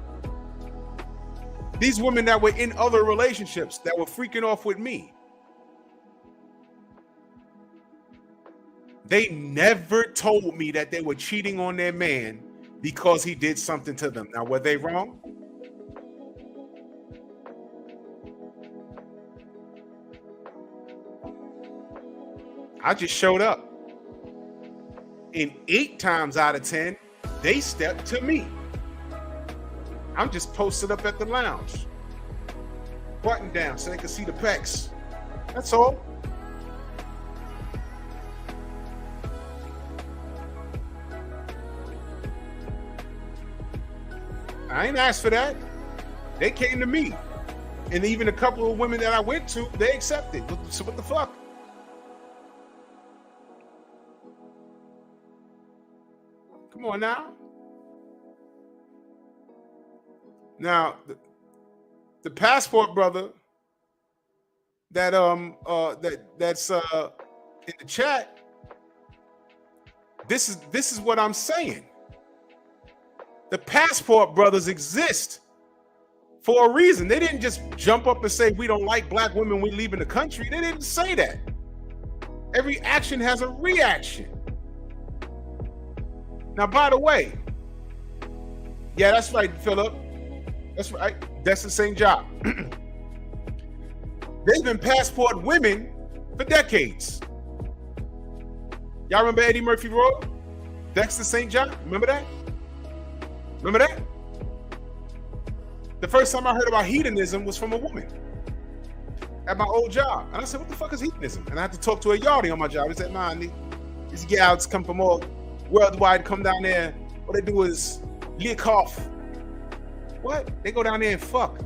These women that were in other relationships that were freaking off with me, they never told me that they were cheating on their man because he did something to them. Now, were they wrong? I just showed up. And 8 times out of 10, they stepped to me. I'm just posted up at the lounge, button down so they can see the pecs. That's all. I ain't asked for that. They came to me. And even a couple of women that I went to, they accepted. So what the fuck? Come on now. Now, the passport brother that's in the chat, this is what I'm saying. The passport brothers exist for a reason. They didn't just jump up and say, we don't like black women, we're leaving the country. They didn't say that. Every action has a reaction. Now, by the way, yeah, that's right, Philip. That's right. That's the same job. They've been passport women for decades. Y'all remember Eddie Murphy Road? That's the same job. Remember that? Remember that? The first time I heard about hedonism was from a woman. at my old job. And I said, what the fuck is hedonism? And I had to talk to a yardie on my job. He said, nah, these gals come from all worldwide, come down there. What they do is lick off. What? They go down there and fuck.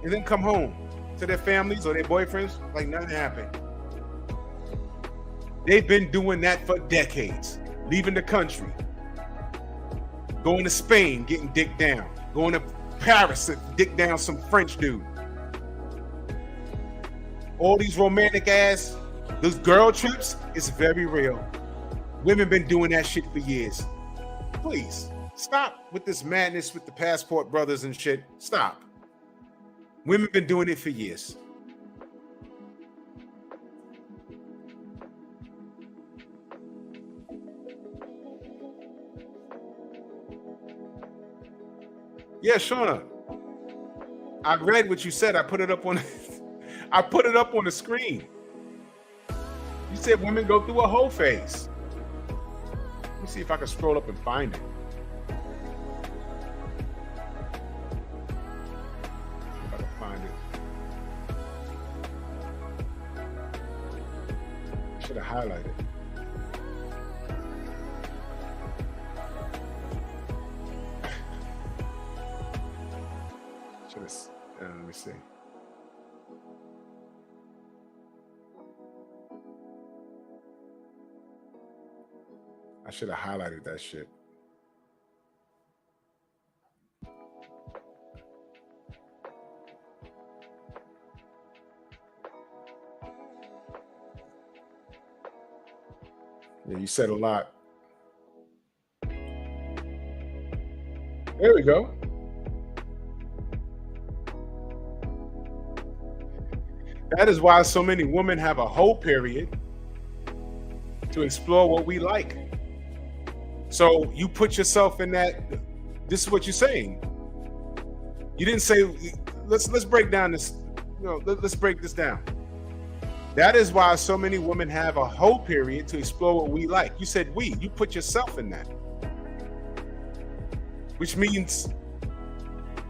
And then come home to their families or their boyfriends like nothing happened. They've been doing that for decades. Leaving the country. Going to Spain, getting dick down. Going to Paris, dick down some French dude. All these romantic ass, those girl trips, it's very real. Women been doing that shit for years. Please, stop with this madness with the passport brothers and shit. Stop. Women been doing it for years. Yeah, Shauna. I read what you said. I put it up on I put it up on the screen. You said women go through a whole phase. Let me see if I can scroll up and find it. If I can find it. I should have highlighted. Let me see. I should have highlighted that shit. Yeah, you said a lot. There we go. That is why so many women have a whole period to explore what we like. So you put yourself in that. This is what you're saying. You didn't say, let's break down this. Let's break this down. That is why so many women have a whole period to explore what we like. You said we. You put yourself in that, which means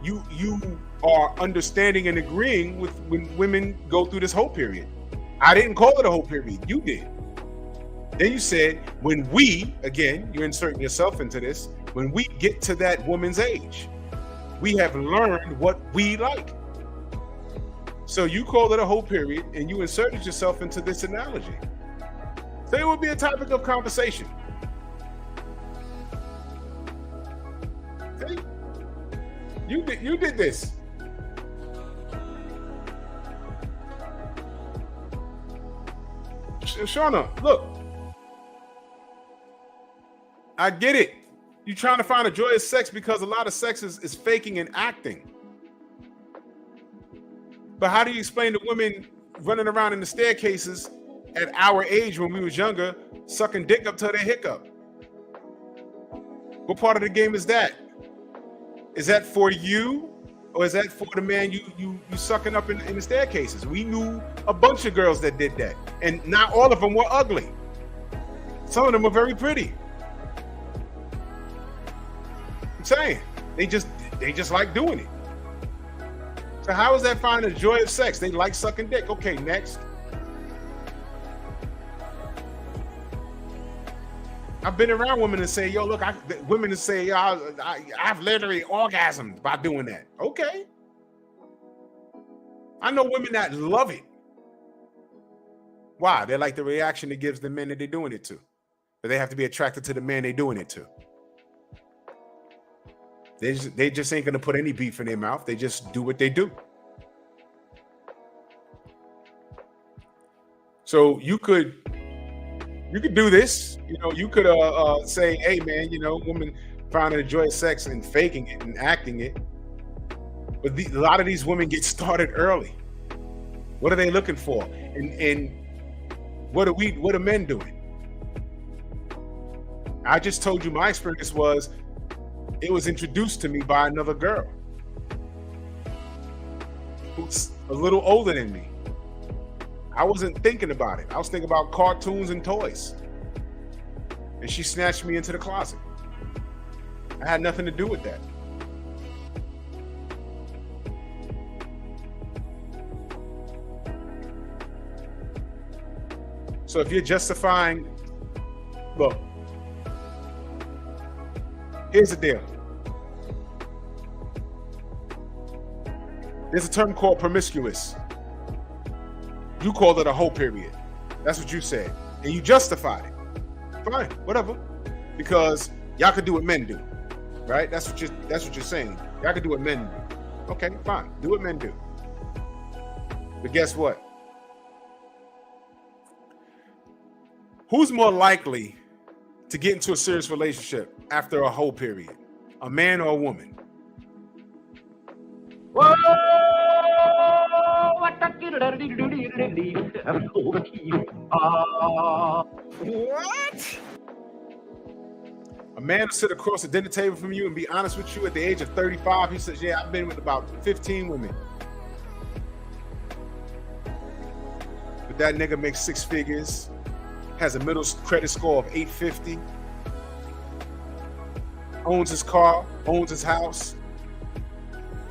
you are understanding and agreeing with when women go through this whole period. I didn't call it a whole period. You did. Then you said, when we, again, you're inserting yourself into this, when we get to that woman's age, we have learned what we like. So you called it a whole period and you inserted yourself into this analogy. So it would be a topic of conversation. See? You did this. Shauna, look. I get it. You're trying to find a joyous sex because a lot of sex is faking and acting. But how do you explain to women running around in the staircases at our age when we was younger, sucking dick up till they hiccup? What part of the game is that? Is that for you, or is that for the man you sucking up in the staircases? We knew a bunch of girls that did that, and not all of them were ugly. Some of them were very pretty. I'm saying they just like doing it. So how is that finding the joy of sex? They like sucking dick. Okay, next. I've been around women that say, yo, look, women that say, I've literally orgasmed by doing that. Okay. I know women that love it. Why? They like the reaction it gives the men that they're doing it to. But they have to be attracted to the man they're doing it to. They just ain't gonna put any beef in their mouth. They just do what they do. So you could do this. You could say, hey man, women finding a joy of sex and faking it and acting it. But a lot of these women get started early. What are they looking for? And what are men doing? I just told you my experience was, it was introduced to me by another girl who's a little older than me. I wasn't thinking about it. I was thinking about cartoons and toys. And she snatched me into the closet. I had nothing to do with that. So if you're justifying, look, here's the deal. There's a term called promiscuous. You called it a whole period. That's what you said. And you justified it. Fine, whatever. Because y'all could do what men do. Right? That's what you're saying. Y'all could do what men do. Okay, fine. Do what men do. But guess what? Who's more likely to get into a serious relationship after a whole period? A man or a woman? Whoa! What? A man will sit across the dinner table from you and be honest with you at the age of 35. He says, yeah, I've been with about 15 women. But that nigga makes 6 figures, has a middle credit score of 850, owns his car, owns his house,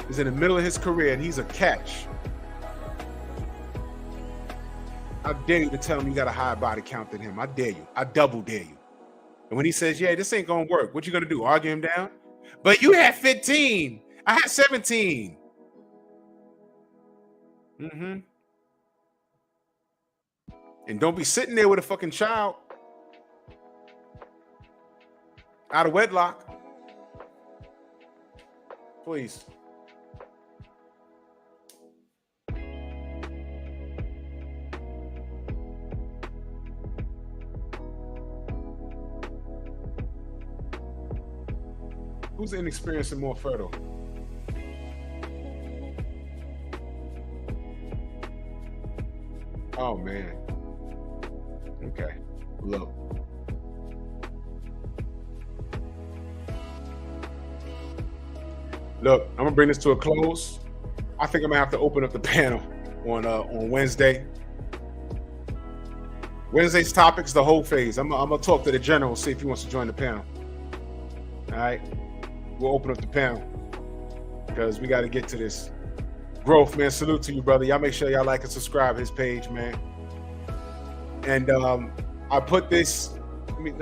is in the middle of his career, and he's a catch. I dare you to tell him you got a higher body count than him. I dare you. I double dare you. And when he says, yeah, this ain't gonna work, what you gonna do? Argue him down? But you had 15. I had 17. Mm-hmm. And don't be sitting there with a fucking child out of wedlock. Please. Who's inexperienced and more fertile? Oh, man. Okay. Look. Look, I'm going to bring this to a close. I think I'm going to have to open up the panel on Wednesday. Wednesday's topic's the whole phase. I'm going to talk to the general, see if he wants to join the panel. All right? We'll open up the panel because we got to get to this growth, man. Salute to you, brother. Y'all make sure y'all like and subscribe his page, man. And I put this. Let me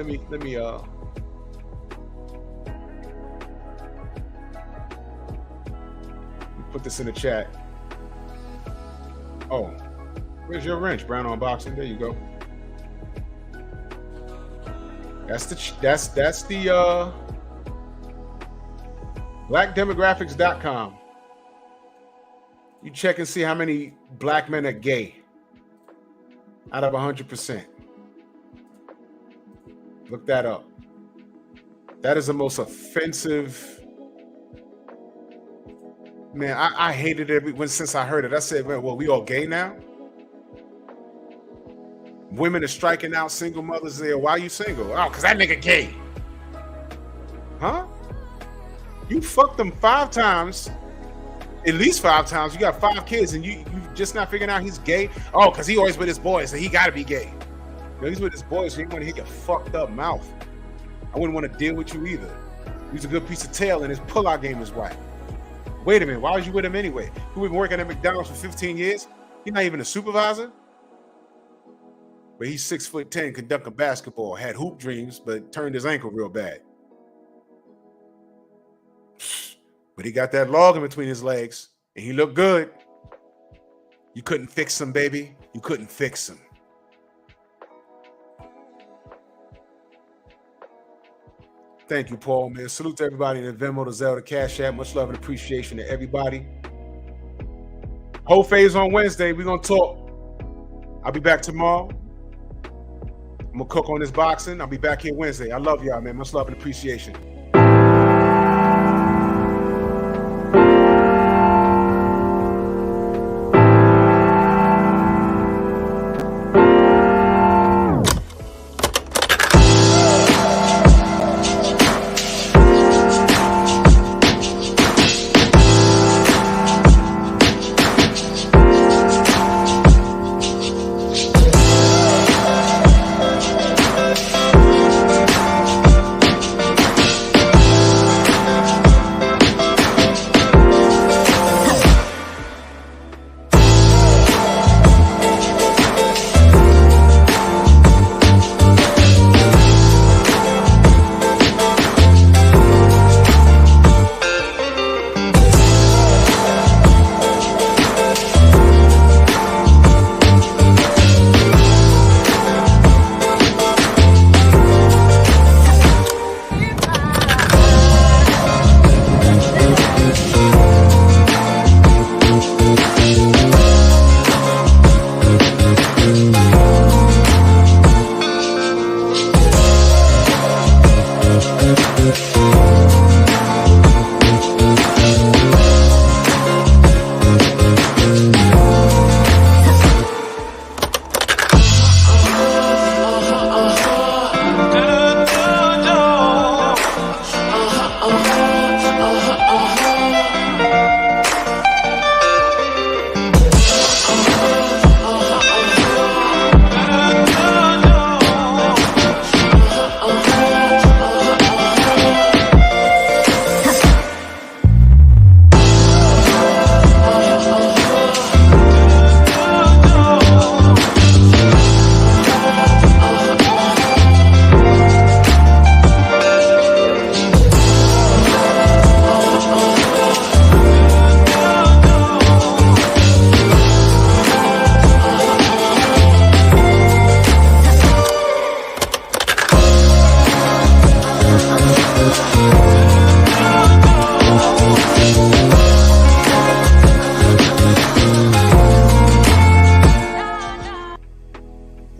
put this in the chat. Oh, where's your wrench? Brown Unboxing. There you go. That's the blackdemographics.com. You check and see how many black men are gay out of 100%. Look that up. That is the most offensive. Man, I hated it since I heard it. I said, well, we all gay now? Women are striking out single mothers there. Why are you single? Oh, because that nigga gay. Huh? You fucked them 5 times, at least 5 times. You got 5 kids, and you just not figuring out he's gay. Oh, because he always with his boys, so he got to be gay. You know, he's with his boys, so he want to hit your fucked up mouth. I wouldn't want to deal with you either. He's a good piece of tail, and his pullout game is whack. Wait a minute, why was you with him anyway? Who been working at McDonald's for 15 years? He's not even a supervisor. But he's 6'10", conducting basketball, had hoop dreams, but turned his ankle real bad. But he got that log in between his legs, and he looked good. You couldn't fix him, baby. You couldn't fix him. Thank you, Paul, man. Salute to everybody in the Venmo, the Zelda, Cash App. Much love and appreciation to everybody. Whole phase on Wednesday. We're going to talk. I'll be back tomorrow. I'm going to cook on this boxing. I'll be back here Wednesday. I love y'all, man. Much love and appreciation.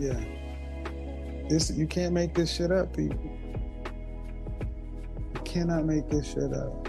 Yeah. You can't make this shit up, people. You cannot make this shit up.